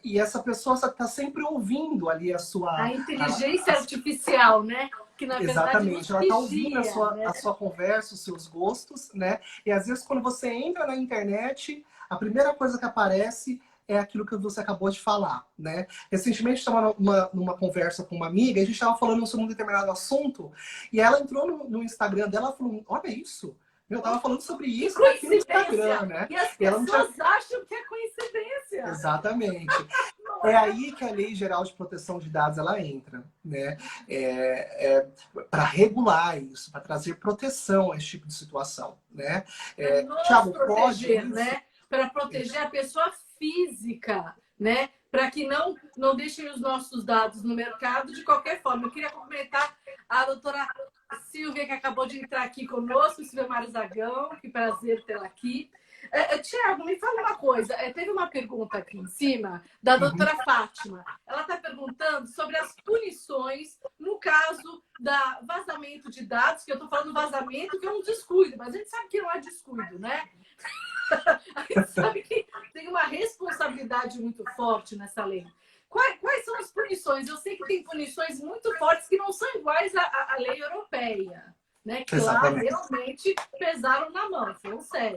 E essa pessoa está sempre ouvindo ali A inteligência artificial, né? Que na verdade nos exatamente, ela está ouvindo vigia, né? a sua conversa, os seus gostos, né? E às vezes quando você entra na internet, a primeira coisa que aparece é aquilo que você acabou de falar, né? Recentemente estava numa conversa com uma amiga, e a gente estava falando sobre um determinado assunto, e ela entrou no Instagram dela e falou: Olha isso! Eu tava falando sobre Que isso aqui no Instagram, coincidência! né? E as E ela não tinha. pessoas acham que é coincidência. Exatamente. É aí que a Lei Geral de Proteção de Dados ela entra, né? Para regular isso, para trazer proteção a esse tipo de situação, né? Para nos Tiago, pode proteger, isso? né? Para proteger a pessoa física, né? Para que não deixem os nossos dados no mercado de qualquer forma. Eu queria cumprimentar a doutora Silvia, que acabou de entrar aqui conosco, Silvia Marzagão, que prazer tê-la aqui. Tiago, me fala uma coisa. Teve uma pergunta aqui em cima da Uhum. doutora Fátima. Ela está perguntando sobre as punições no caso da vazamento de dados, que eu estou falando vazamento, que é um descuido, mas a gente sabe que não é descuido, né? A gente sabe que tem uma responsabilidade muito forte nessa lei. Quais são as punições? Eu sei que tem punições muito fortes que não são iguais à lei europeia, né? Que lá Exatamente. realmente pesaram na mão, foram sérios.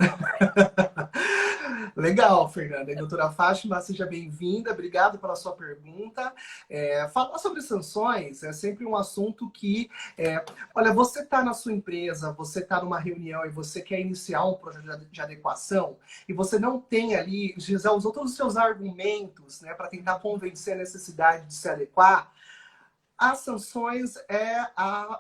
Legal, Fernanda. E doutora Fátima, seja bem-vinda. Obrigado pela sua pergunta. Falar sobre sanções é sempre um assunto que, olha, você está na sua empresa, você está numa reunião e você quer iniciar um projeto de adequação e você não tem ali, já usou todos os seus argumentos, né, para tentar convencer a necessidade de se adequar. As sanções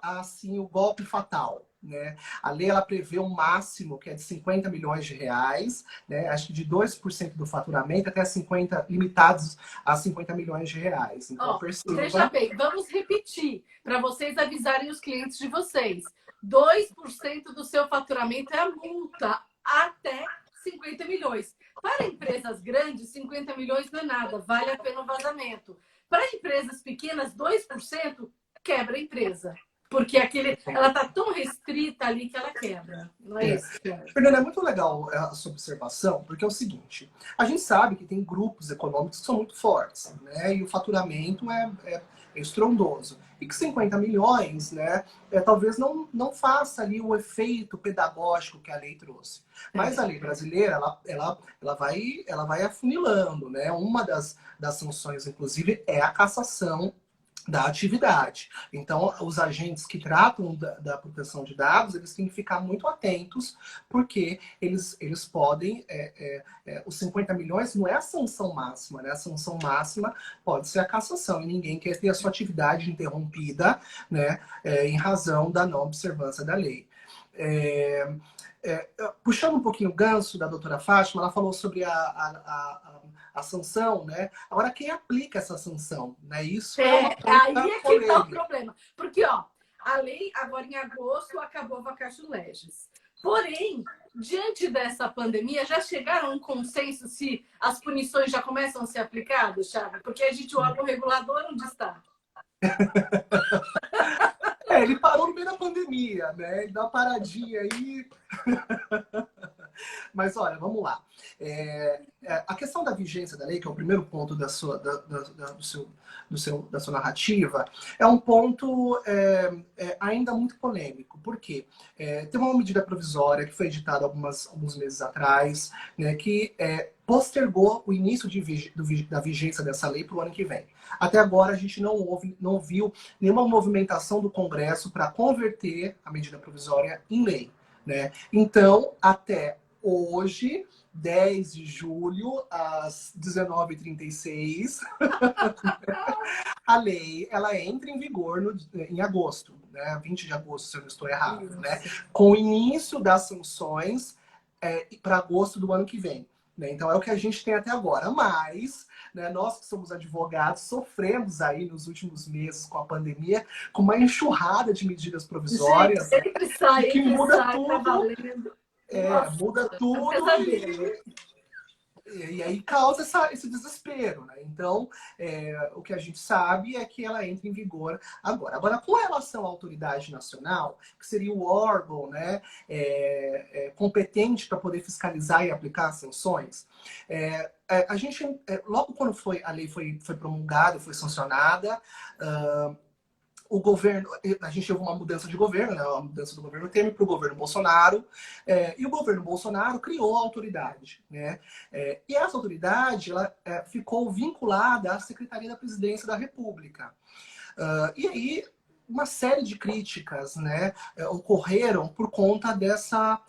assim, o golpe fatal. Né? A lei ela prevê um máximo que é de 50 milhões de reais, né? Acho que de 2% do faturamento até 50, limitados a 50 milhões de reais. Então, Veja perceba. bem, vamos repetir para vocês avisarem os clientes de vocês. 2% do seu faturamento é a multa até 50 milhões. Para empresas grandes, 50 milhões não é nada, vale a pena o vazamento. para empresas pequenas, 2% quebra a empresa. Porque ela está tão restrita ali que ela quebra. Não é isso? Fernanda, é muito legal a sua observação, porque é o seguinte, a gente sabe que tem grupos econômicos que são muito fortes, né? E o faturamento é estrondoso. E que 50 milhões, né, talvez não faça ali o efeito pedagógico que a lei trouxe. Mas a lei brasileira, ela vai afunilando, né? Uma das sanções, inclusive, é a cassação da atividade. Então, os agentes que tratam da proteção de dados, eles têm que ficar muito atentos, porque eles podem... os 50 milhões não é a sanção máxima, né? A sanção máxima pode ser a cassação, e ninguém quer ter a sua atividade interrompida, né, em razão da não observância da lei. Puxando um pouquinho o gancho da doutora Fátima, ela falou sobre a sanção, né? Agora, quem aplica essa sanção? Né? Isso aí é que está o problema. Porque, ó, a lei, agora em agosto, acabou a vacatio legis. Porém, diante dessa pandemia, já chegaram a um consenso se as punições já começam a ser aplicadas, Thiago? Porque a gente, o órgão regulador, onde está? Ele parou no meio da pandemia, né? Ele dá uma paradinha aí. Mas olha, vamos lá. A questão da vigência da lei, que é o primeiro ponto da sua narrativa, é um ponto ainda muito polêmico. Por quê? Tem uma medida provisória que foi editada alguns meses atrás, né, que postergou o início da vigência dessa lei para o ano que vem. Até agora a gente não viu nenhuma movimentação do Congresso para converter a medida provisória em lei, né? Então, até hoje, 10 de julho, às 19h36, a lei ela entra em vigor em agosto, né? 20 de agosto, se eu não estou errado, né? Com o início das sanções para agosto do ano que vem. Né? Então é o que a gente tem até agora. Mas, né, nós que somos advogados sofremos aí nos últimos meses com a pandemia com uma enxurrada de medidas provisórias. Gente, sempre sai, que muda tudo. Tá valendo. Muda tudo e aí causa esse desespero, né? Então, o que a gente sabe é que ela entra em vigor agora. Agora, com relação à autoridade nacional, que seria o órgão, né, competente para poder fiscalizar e aplicar as sanções, a gente, logo quando a lei foi promulgada, foi sancionada, o governo, a gente teve uma mudança de governo, né? Uma mudança do governo Temer para o governo Bolsonaro, e o governo Bolsonaro criou a autoridade, né? E essa autoridade ela, ficou vinculada à Secretaria da Presidência da República. E aí uma série de críticas, né, ocorreram por conta dessa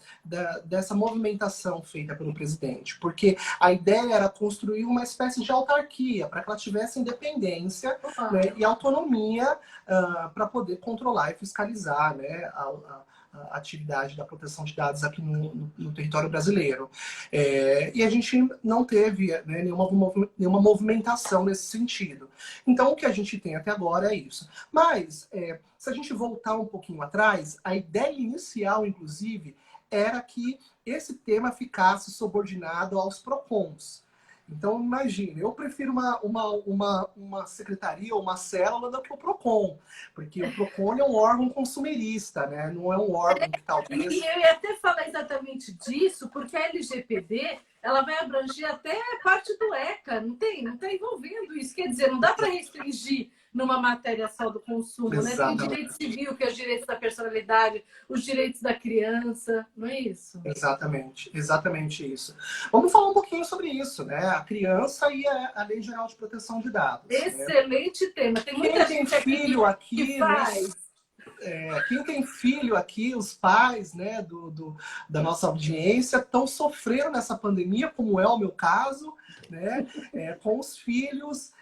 movimentação feita pelo presidente. Porque a ideia era construir uma espécie de autarquia para que ela tivesse independência, né, e autonomia para poder controlar e fiscalizar, né, a atividade da proteção de dados aqui no território brasileiro. E a gente não teve, né, nenhuma movimentação nesse sentido. Então, o que a gente tem até agora é isso. Mas, se a gente voltar um pouquinho atrás, a ideia inicial, inclusive, era que esse tema ficasse subordinado aos PROCONs. Então, imagine, eu prefiro uma secretaria ou uma célula do que o PROCON, porque o PROCON é um órgão consumerista, né? Não é um órgão que talvez... E eu ia até falar exatamente disso, porque a LGPD ela vai abranger até parte do ECA, não está envolvendo isso. Quer dizer, não dá para restringir numa matéria só do consumo, né? Tem direito civil, que é os direitos da personalidade, os direitos da criança, não é isso? Exatamente isso. Vamos falar um pouquinho sobre isso, né? A criança e a Lei Geral de Proteção de Dados. Excelente, né, tema. Tem muita gente filho aqui que faz. Quem tem filho aqui, os pais, né, da nossa audiência, estão sofrendo nessa pandemia, como é o meu caso, né, com os filhos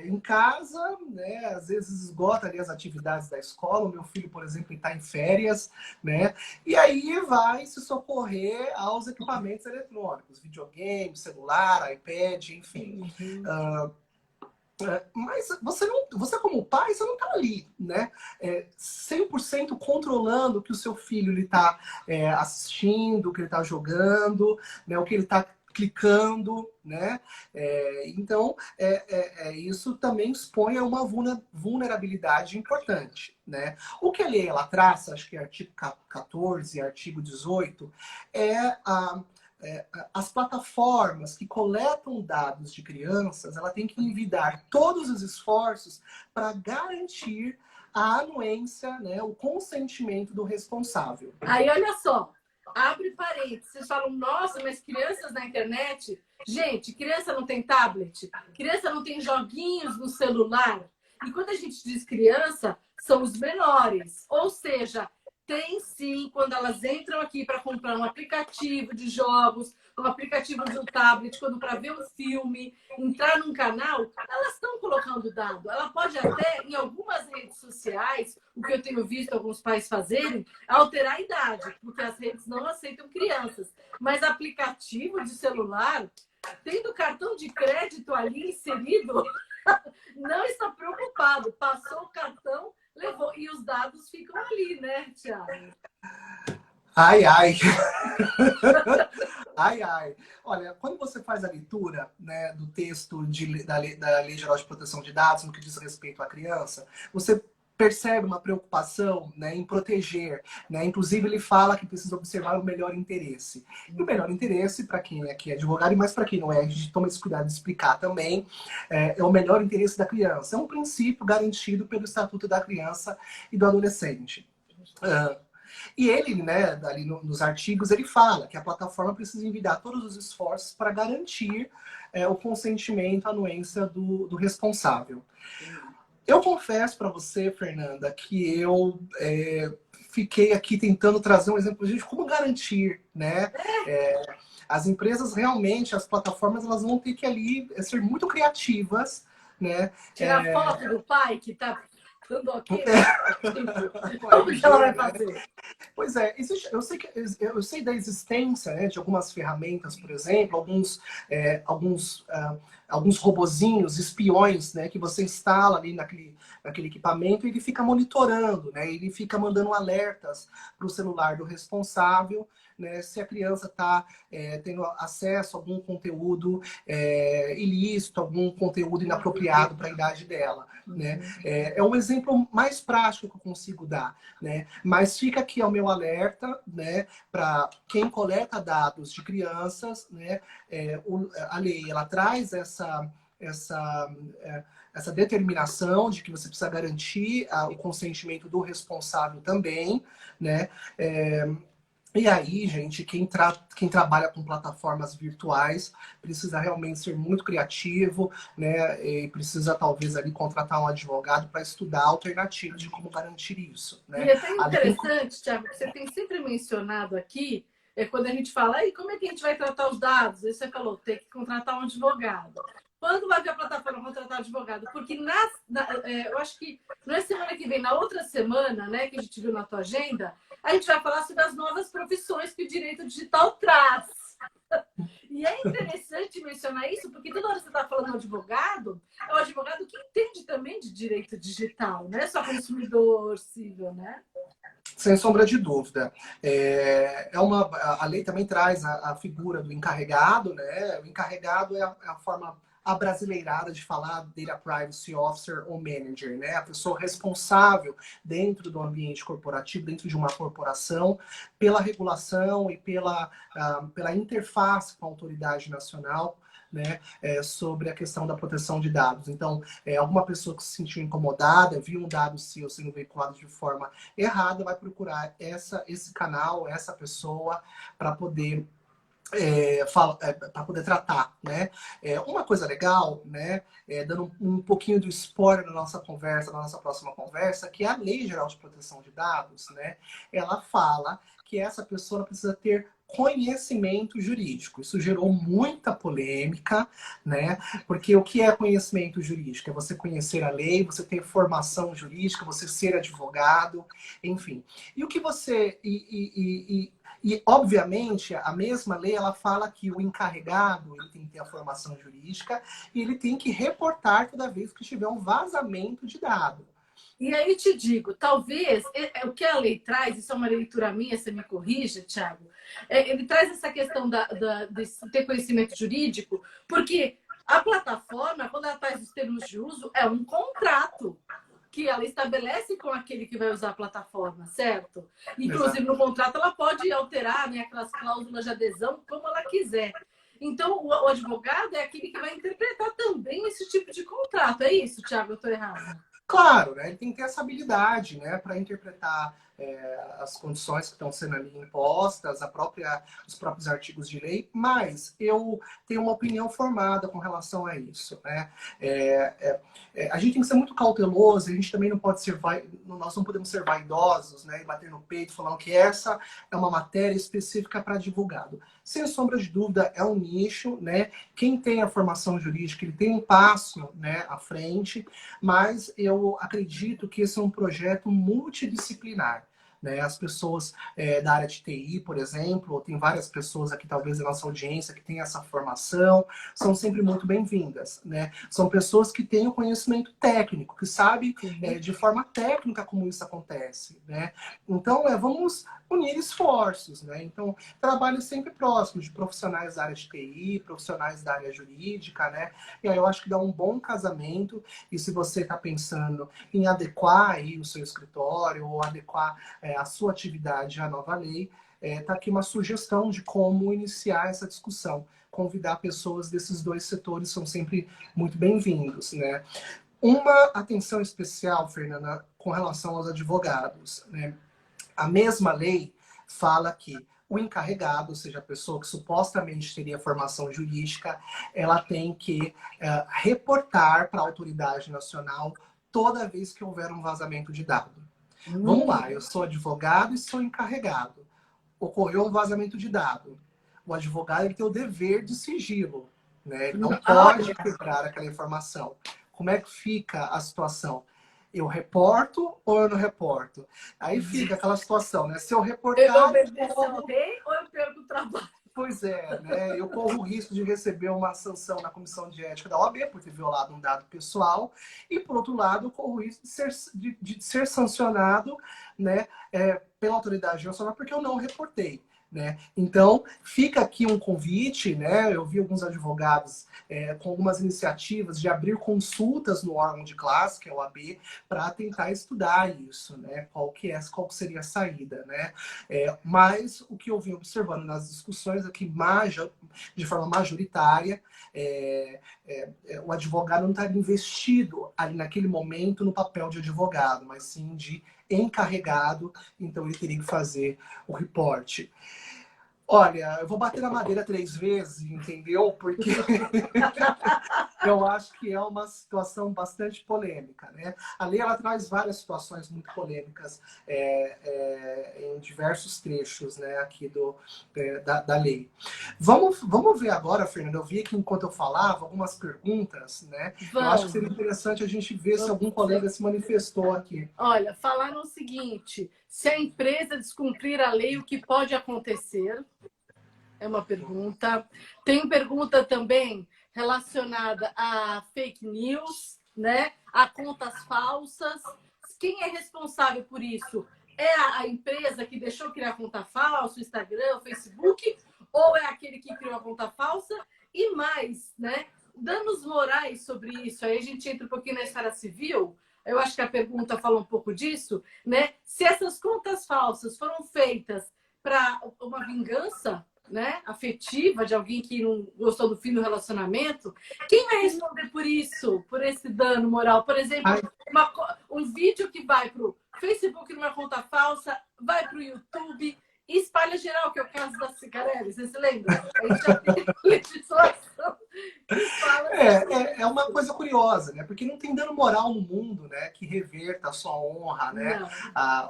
em casa, né, às vezes esgota ali as atividades da escola. O meu filho, por exemplo, está em férias, né, e aí vai se socorrer aos equipamentos eletrônicos, videogame, celular, iPad, enfim. Mas você como pai, você não está ali, né? 100% controlando o que o seu filho está assistindo, o que ele está jogando, né? O que ele está clicando, né? Então, isso também expõe a uma vulnerabilidade importante, né? O que a lei ela traça, acho que é artigo 14 e artigo 18, é a as plataformas que coletam dados de crianças, ela tem que envidar todos os esforços para garantir a anuência, né, o consentimento do responsável. Aí, olha só, abre parênteses, vocês falam, nossa, mas crianças na internet... Gente, criança não tem tablet, criança não tem joguinhos no celular. E quando a gente diz criança, são os menores. Ou seja, tem sim, quando elas entram aqui para comprar um aplicativo de jogos, um aplicativo de um tablet, quando para ver um filme, entrar num canal, elas estão colocando dado. Ela pode até, em algumas redes sociais, o que eu tenho visto alguns pais fazerem, alterar a idade, porque as redes não aceitam crianças. Mas aplicativo de celular, tendo cartão de crédito ali inserido, não está preocupado. Passou o cartão, levou. E os dados ficam ali, né, Thiago? Ai, ai. Ai, ai. Olha, quando você faz a leitura, né, do texto da Lei Geral de Proteção de Dados, no que diz respeito à criança, você percebe uma preocupação, né, em proteger, né? Inclusive, ele fala que precisa observar o melhor interesse. E o melhor interesse, para quem aqui é advogado, e mais para quem não é, a gente toma esse cuidado de explicar também, é o melhor interesse da criança. É um princípio garantido pelo Estatuto da Criança e do Adolescente. E ele, né, ali nos artigos, ele fala que a plataforma precisa envidar todos os esforços para garantir o consentimento, a anuência do responsável. Eu confesso para você, Fernanda, que eu fiquei aqui tentando trazer um exemplo de como garantir, né? As empresas realmente, as plataformas, elas vão ter que ali ser muito criativas, né? Tirar foto do pai que está dando ok. Como que ela vai fazer? Pois é, eu sei da existência, né, de algumas ferramentas, por exemplo, alguns robozinhos, espiões, né, que você instala ali naquele equipamento e ele fica monitorando, né, ele fica mandando alertas para o celular do responsável, né, se a criança está tendo acesso a algum conteúdo ilícito, algum conteúdo inapropriado para a idade dela. Né? É um exemplo mais prático que eu consigo dar, né? Mas fica aqui ao meu alerta, né, para quem coleta dados de crianças, né? A lei ela traz essa determinação de que você precisa garantir o consentimento do responsável também, né? E aí, gente, quem trabalha com plataformas virtuais precisa realmente ser muito criativo, né? E precisa, talvez, ali contratar um advogado para estudar alternativas de como garantir isso. Né? E é tão interessante, Thiago, que você tem sempre mencionado aqui, quando a gente fala, e como é que a gente vai tratar os dados? Aí você falou, tem que contratar um advogado. Quando vai ver a plataforma contratar um advogado? Porque eu acho que não é semana que vem, na outra semana, né, que a gente viu na tua agenda, a gente vai falar sobre as novas profissões que o direito digital traz. E é interessante mencionar isso, porque toda hora que você está falando do advogado, é o advogado que entende também de direito digital, não é só consumidor civil, né? Sem sombra de dúvida. A lei também traz a figura do encarregado, né? O encarregado é a forma abrasileirada de falar Data Privacy Officer ou Manager, né? A pessoa responsável dentro do ambiente corporativo, dentro de uma corporação, pela regulação e pela interface com a autoridade nacional, né, sobre a questão da proteção de dados. Então, alguma pessoa que se sentiu incomodada, viu um dado seu sendo veiculado de forma errada, vai procurar esse canal, essa pessoa, para poder para poder tratar, né? Uma coisa legal, né? Dando um pouquinho do spoiler na nossa conversa, na nossa próxima conversa, que a Lei Geral de Proteção de Dados, né? Ela fala que essa pessoa precisa ter conhecimento jurídico. Isso gerou muita polêmica, né? Porque o que é conhecimento jurídico? É você conhecer a lei, você ter formação jurídica, você ser advogado, enfim. E o que você... E, obviamente, a mesma lei, ela fala que o encarregado ele tem que ter a formação jurídica e ele tem que reportar toda vez que tiver um vazamento de dado. E aí te digo, talvez o que a lei traz, isso é uma leitura minha, você me corrija, Thiago, ele traz essa questão de ter conhecimento jurídico, porque a plataforma, quando ela traz os termos de uso, é um contrato que ela estabelece com aquele que vai usar a plataforma, certo? Inclusive, Exato. no contrato, ela pode alterar, né, aquelas cláusulas de adesão como ela quiser. Então, o advogado é aquele que vai interpretar também esse tipo de contrato. É isso, Thiago? Eu estou errada? Claro, né? Ele tem que ter essa habilidade, né, para interpretar as condições que estão sendo ali impostas, os próprios artigos de lei, mas eu tenho uma opinião formada com relação a isso, né? A gente tem que ser muito cauteloso, a gente também não pode ser, nós não podemos ser vaidosos, né, e bater no peito falando que essa é uma matéria específica para advogado. Sem sombra de dúvida, é um nicho, né? Quem tem a formação jurídica, ele tem um passo, né, à frente, mas eu acredito que esse é um projeto multidisciplinar. Né? As pessoas da área de TI, por exemplo, tem várias pessoas aqui, talvez, na nossa audiência, que têm essa formação, são sempre muito bem-vindas. Né? São pessoas que têm o conhecimento técnico, que sabem de forma técnica como isso acontece. Né? Então, vamos unir esforços. Né? Então, trabalho sempre próximo de profissionais da área de TI, profissionais da área jurídica, né? E aí eu acho que dá um bom casamento. E se você está pensando em adequar aí o seu escritório ou adequar a sua atividade à nova lei, está aqui uma sugestão de como iniciar essa discussão. Convidar pessoas desses dois setores são sempre muito bem-vindos, né? Uma atenção especial, Fernanda, com relação aos advogados, né? A mesma lei fala que o encarregado, ou seja, a pessoa que supostamente teria formação jurídica, ela tem que reportar para a autoridade nacional toda vez que houver um vazamento de dado. Vamos lá, eu sou advogado e sou encarregado. Ocorreu um vazamento de dado. O advogado ele tem o dever de sigilo, né? Ele não pode quebrar aquela informação. Como é que fica a situação? Eu reporto ou eu não reporto? Aí fica aquela situação, né? Se eu reportar... Eu obedeço ao rei ou eu perco o trabalho? Pois é, né? Eu corro o risco de receber uma sanção na comissão de ética da OAB por ter violado um dado pessoal e, por outro lado, eu corro o risco de ser sancionado, né, pela autoridade nacional porque eu não reportei. Né? Então, fica aqui um convite, né? Eu vi alguns advogados com algumas iniciativas de abrir consultas no órgão de classe, que é o AB, para tentar estudar isso, né? Qual seria a saída, né? Mas o que eu vim observando nas discussões aqui, de forma majoritária, o advogado não está investido ali naquele momento no papel de advogado, mas sim de encarregado, então ele teria que fazer o reporte. Olha, eu vou bater na madeira 3 vezes, entendeu? Porque eu acho que é uma situação bastante polêmica, né? A lei ela traz várias situações muito polêmicas em diversos trechos, né, aqui da lei. Vamos ver agora, Fernanda, eu vi aqui enquanto eu falava algumas perguntas, né? Eu acho que seria interessante a gente ver se algum colega se manifestou aqui. Olha, falaram o seguinte: se a empresa descumprir a lei, o que pode acontecer? É uma pergunta. Tem pergunta também relacionada a fake news, né? A contas falsas. Quem é responsável por isso? É a empresa que deixou criar conta falsa, o Instagram, o Facebook, ou é aquele que criou a conta falsa? E mais, né? Danos morais sobre isso. Aí a gente entra um pouquinho na esfera civil. Eu acho que a pergunta fala um pouco disso, né? Se essas contas falsas foram feitas para uma vingança, né, afetiva de alguém que não gostou do fim do relacionamento, quem vai responder por isso, por esse dano moral? Por exemplo, um vídeo que vai para o Facebook numa conta falsa, vai para o YouTube e espalha geral, que é o caso da Cicarelli, você se lembra? A gente já tem legislação que fala... É uma coisa curiosa, né? Porque não tem dano moral no mundo, né, que reverta a sua honra, né?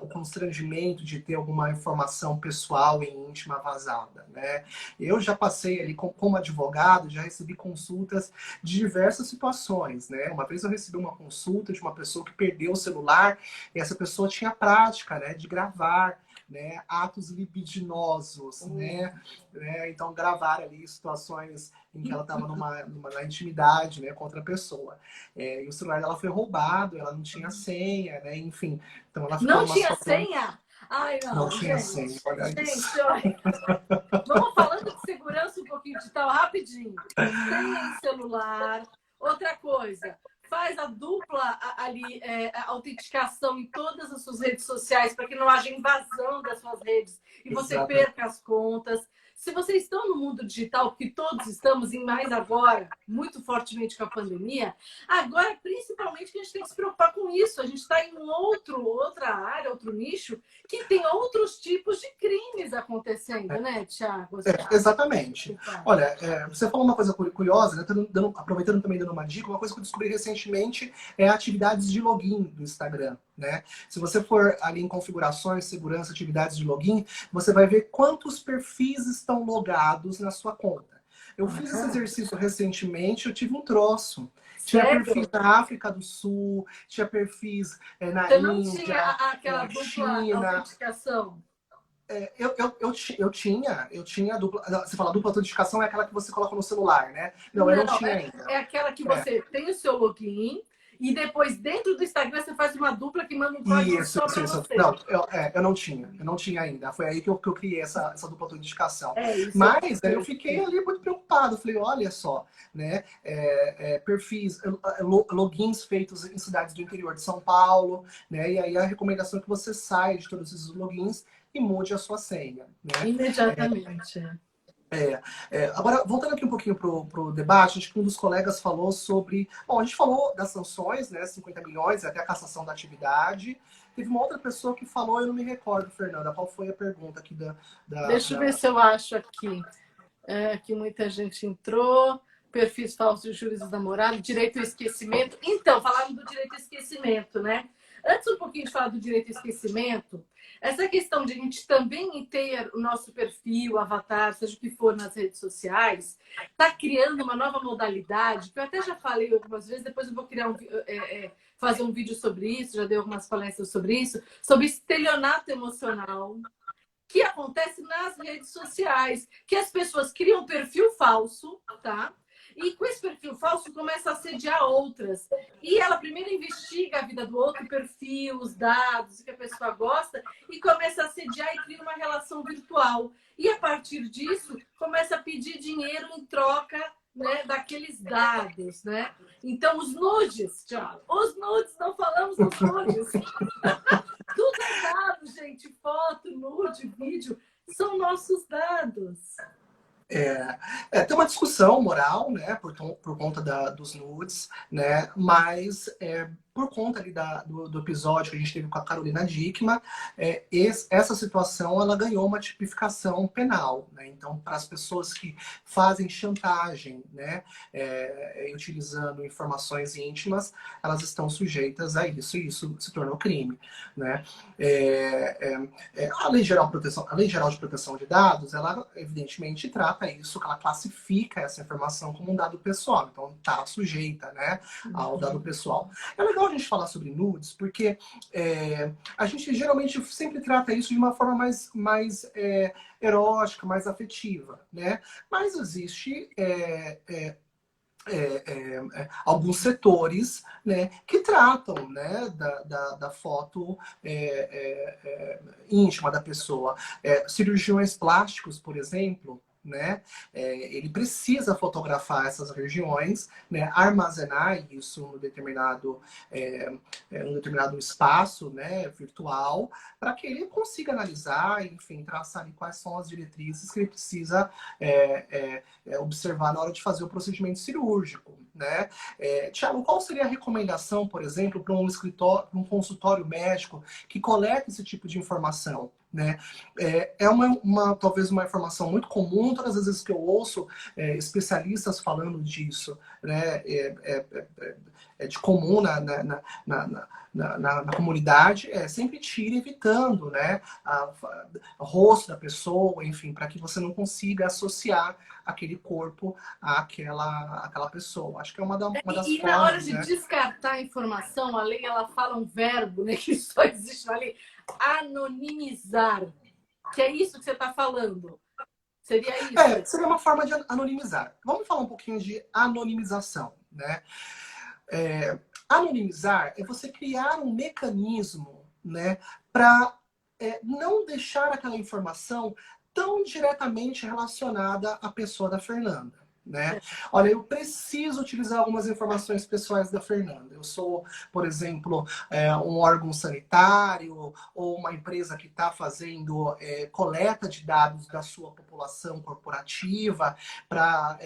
O constrangimento de ter alguma informação pessoal e íntima vazada, né? Eu já passei ali como advogado, já recebi consultas de diversas situações, né? Uma vez eu recebi uma consulta de uma pessoa que perdeu o celular e essa pessoa tinha prática, né, de gravar, né? Atos libidinosos, né? Então, gravar ali situações em que ela estava na intimidade, né, com outra pessoa. E o celular dela foi roubado, ela não tinha senha, né? Enfim, então ela ficou Não numa tinha situação... senha? Ai, Não não, tinha senha, gente. olha isso. Gente, olha. Vamos falando de segurança um pouquinho digital, rapidinho. Senha em celular. Outra coisa, faz a dupla ali, a autenticação em todas as suas redes sociais para que não haja invasão das suas redes e você Exatamente. perca as contas. Se vocês estão no mundo digital, que todos estamos, e mais agora, muito fortemente com a pandemia, agora principalmente que a gente tem que se preocupar com isso. A gente está em outra área, outro nicho, que tem outros tipos de crimes acontecendo, né, Thiago? Exatamente. Olha, você falou uma coisa curiosa, né? Aproveitando também dando uma dica, uma coisa que eu descobri recentemente é atividades de login do Instagram, né? Se você for ali em configurações, segurança, atividades de login, você vai ver quantos perfis estão logados na sua conta. Eu fiz esse exercício recentemente, eu tive um troço. Tinha Sério? perfis na África do Sul, tinha perfis na Você não tinha Índia, aquela dupla China. autenticação? Eu tinha a dupla. Você fala dupla autenticação é aquela que você coloca no celular, né? Não, eu não Não, tinha ainda. é aquela que É. você tem o seu login e depois dentro do Instagram você faz uma dupla que manda um código Isso, só isso, para isso. você. Não, eu não tinha. Eu não tinha ainda. Foi aí que eu criei essa dupla autenticação. É isso. Mas eu fiquei ali muito preocupado. Falei, olha só, né? Perfis, logins feitos em cidades do interior de São Paulo, né? E aí a recomendação é que você saia de todos esses logins e mude a sua senha, né? Imediatamente. Agora, voltando aqui um pouquinho pro debate, acho que um dos colegas falou sobre... Bom, a gente falou das sanções, né? 50 milhões, até a cassação da atividade. Teve uma outra pessoa que falou, eu não me recordo, Fernanda, qual foi a pergunta aqui Deixa eu ver se eu acho aqui. Que muita gente entrou. Perfis falsos de juízes namorados, direito ao esquecimento. Então, falando do direito ao esquecimento, né? Antes um pouquinho de falar do direito ao esquecimento, essa questão de a gente também ter o nosso perfil, avatar, seja o que for nas redes sociais, está criando uma nova modalidade, que eu até já falei algumas vezes, depois eu vou criar fazer um vídeo sobre isso, já dei algumas palestras sobre isso, sobre estelionato emocional, que acontece nas redes sociais, que as pessoas criam um perfil falso, tá? E com esse perfil falso começa a assediar outras. E ela primeiro investiga a vida do outro, o perfil, os dados, o que a pessoa gosta, e começa a assediar e cria uma relação virtual. E a partir disso, começa a pedir dinheiro em troca, né, daqueles dados, né? Então, os nudes, Thiago, os nudes, não falamos dos nudes. Tudo é dado, gente. Foto, nude, vídeo, são nossos dados. Tem uma discussão moral, né, por conta dos nudes, né, mas por conta ali do episódio que a gente teve com a Carolina Dickmann, essa situação ela ganhou uma tipificação penal, né? Então, para as pessoas que fazem chantagem, né, utilizando informações íntimas, elas estão sujeitas a isso, e isso se tornou crime, né? A Lei Geral de Proteção de Dados, ela evidentemente trata isso, que ela classifica essa informação como um dado pessoal, então está sujeita, né, ao dado pessoal. É legal a gente falar sobre nudes, porque a gente geralmente sempre trata isso de uma forma mais erótica, mais afetiva, né? Mas existe alguns setores, né, que tratam, né, da foto íntima da pessoa. Cirurgiões plásticos, por exemplo, né, ele precisa fotografar essas regiões, né, armazenar isso num determinado espaço, né, virtual, para que ele consiga analisar, enfim, traçar ali quais são as diretrizes que ele precisa observar na hora de fazer o procedimento cirúrgico, né? Tiago, qual seria a recomendação, por exemplo, para um escritório, para um consultório médico que coleta esse tipo de informação? Né? Talvez uma informação muito comum, todas as vezes que eu ouço especialistas falando disso, né? É de comum na comunidade, sempre tire evitando, né, o rosto da pessoa, enfim, para que você não consiga associar aquele corpo àquela pessoa. Acho que é uma das formas. E na hora de descartar a informação, a lei ela fala um verbo, né, que só existe na lei: anonimizar. Que é isso que você está falando? Seria isso? Seria uma forma de anonimizar. Vamos falar um pouquinho de anonimização, né? Anonimizar é você criar um mecanismo, né, para não deixar aquela informação tão diretamente relacionada à pessoa da Fernanda. Né? Olha, eu preciso utilizar algumas informações pessoais da Fernanda. Eu sou, por exemplo, um órgão sanitário ou uma empresa que está fazendo coleta de dados da sua população corporativa para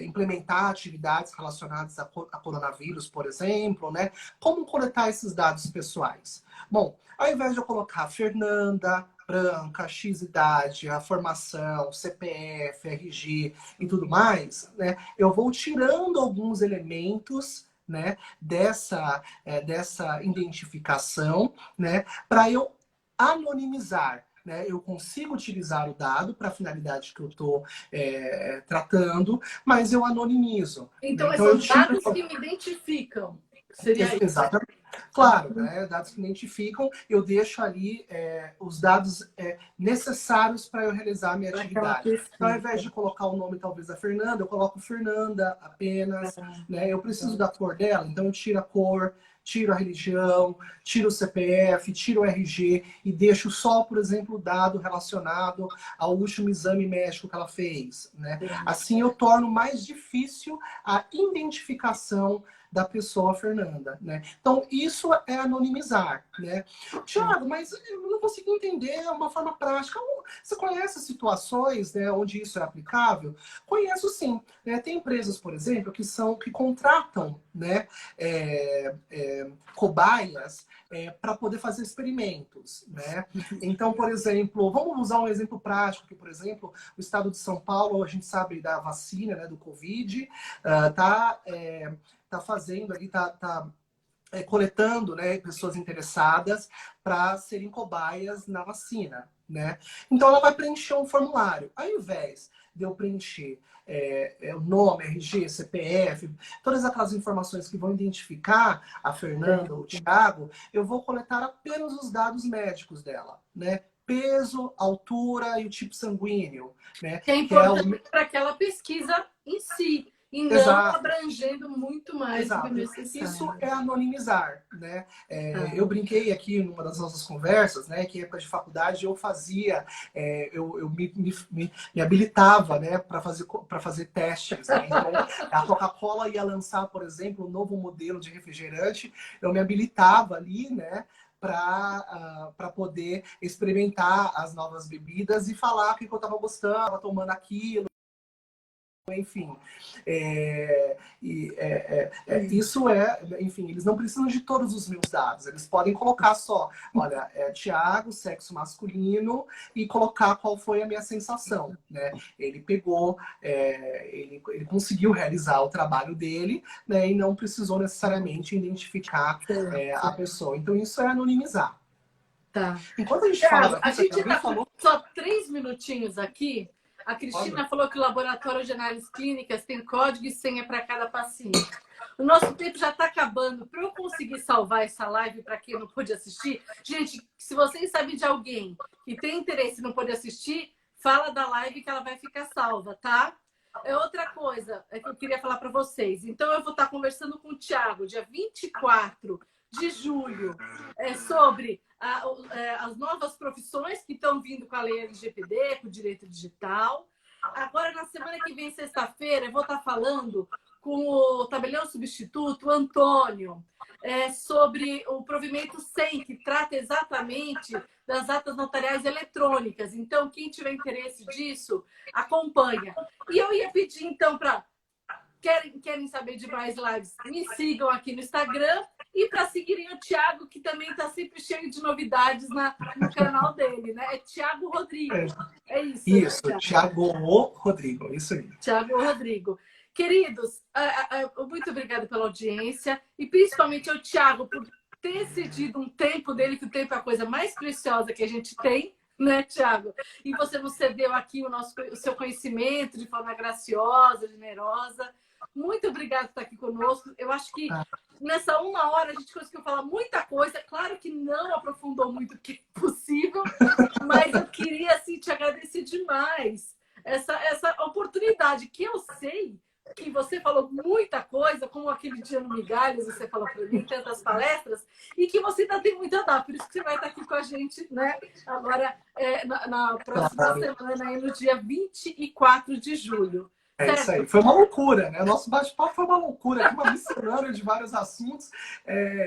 implementar atividades relacionadas a coronavírus, por exemplo, né? Como coletar esses dados pessoais? Bom, ao invés de eu colocar Fernanda, branca, X idade, a formação, CPF, RG e tudo mais, né? Eu vou tirando alguns elementos, né, dessa identificação, né, para eu anonimizar. Né? Eu consigo utilizar o dado para a finalidade que eu estou tratando, mas eu anonimizo. Então, Né? Então são eu os tiro. dados que me identificam. Seria isso? Exatamente. Claro, né? Dados que identificam, eu deixo ali os dados necessários para eu realizar a minha atividade. Então, ao invés de colocar o nome, talvez, da Fernanda, eu coloco Fernanda apenas. Né? Eu preciso da cor dela, então eu tiro a cor, tiro a religião, tiro o CPF, tiro o RG e deixo só, por exemplo, o dado relacionado ao último exame médico que ela fez. Né? Assim, eu torno mais difícil a identificação da pessoa Fernanda, né? Então, isso é anonimizar, né? Tiago, mas eu não consegui entender uma forma prática. Você conhece situações, né, onde isso é aplicável? Conheço sim. Né? Tem empresas, por exemplo, que contratam, né, cobaias para poder fazer experimentos, né? Então, por exemplo, vamos usar um exemplo prático, que, por exemplo, o estado de São Paulo, a gente sabe da vacina, né, do Covid, tá fazendo ali, coletando, né, pessoas interessadas para serem cobaias na vacina, né? Então ela vai preencher um formulário. Ao invés de eu preencher o nome, RG, CPF, todas aquelas informações que vão identificar a Fernanda ou o Thiago, eu vou coletar apenas os dados médicos dela, né? Peso, altura e o tipo sanguíneo, né? Que é importante para aquela pesquisa em si. E não Exato. abrangendo muito mais do que Exato. necessário. Isso é anonimizar, né? Eu brinquei aqui numa das nossas conversas, né? Que em época de faculdade eu fazia, eu me habilitava, né? Para fazer testes. Né? Então, a Coca-Cola ia lançar, por exemplo, um novo modelo de refrigerante, eu me habilitava ali, né? Para poder experimentar as novas bebidas e falar o que eu estava gostando, estava tomando aquilo. Enfim, isso enfim, eles não precisam de todos os meus dados, eles podem colocar só, olha, Thiago, sexo masculino, e colocar qual foi a minha sensação, né? Ele pegou, ele conseguiu realizar o trabalho dele, né? E não precisou necessariamente identificar a pessoa. Então, isso é anonimizar. Tá. Enquanto a gente fala aqui, a gente alguém tá falou... só 3 minutinhos aqui. A Cristina falou que o Laboratório de Análises Clínicas tem código e senha para cada paciente. O nosso tempo já está acabando. Para eu conseguir salvar essa live para quem não pôde assistir, gente, se vocês sabem de alguém que tem interesse e não pôde assistir, fala da live que ela vai ficar salva, tá? Outra coisa que eu queria falar para vocês. Então, eu vou estar conversando com o Thiago, dia 24 de julho, sobre as novas profissões que estão vindo com a lei LGPD, com o direito digital. Agora, na semana que vem, sexta-feira, eu vou estar falando com o tabelião substituto, o Antônio, sobre o provimento 100, que trata exatamente das atas notariais eletrônicas. Então, quem tiver interesse disso, acompanha. E eu ia pedir, então, para... Querem saber de mais lives? Me sigam aqui no Instagram. E para seguirem o Thiago, que também está sempre cheio de novidades no canal dele, né? É Thiago Rodrigo. É isso. Isso, né, Thiago Rodrigo, isso aí. Thiago Rodrigo. Queridos, muito obrigada pela audiência e principalmente ao Thiago por ter cedido um tempo dele, que o tempo é a coisa mais preciosa que a gente tem, né, Thiago? E você nos cedeu aqui o seu conhecimento de forma graciosa, generosa. Muito obrigada por estar aqui conosco. Eu acho que nessa 1 hora a gente conseguiu falar muita coisa. Claro que não aprofundou muito o que é possível, Mas eu queria assim, te agradecer demais essa oportunidade, que eu sei que você falou muita coisa, como aquele dia no Migalhas, você falou para mim, tantas palestras, e que você ainda tem muito a dar, por isso que você vai estar aqui com a gente, né? Agora, na próxima semana, aí, no dia 24 de julho. É isso aí. Certo? Foi uma loucura, né? O nosso bate-papo foi uma loucura, uma miscelânea de vários assuntos.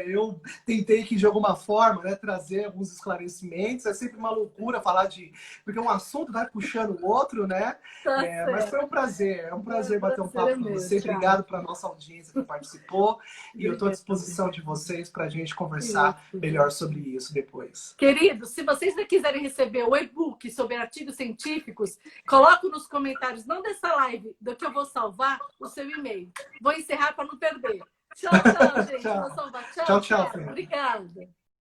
Eu tentei que, de alguma forma, né, trazer alguns esclarecimentos. É sempre uma loucura falar de... Porque um assunto vai puxando o outro, né? Tá Mas foi certo. um prazer. É um prazer bater um Prazer é papo com meu, você. Thiago. Obrigado para a nossa audiência que participou. E eu estou à Obrigada. disposição de vocês para a gente conversar melhor sobre isso depois. Queridos, se vocês não quiserem receber o e-book sobre artigos científicos, coloco nos comentários, não dessa live, do que eu vou salvar, o seu e-mail. Vou encerrar para não perder. Tchau, tchau, gente. Tchau. Vou salvar. Tchau, Tchau, tchau, tchau. Fernanda. Obrigada.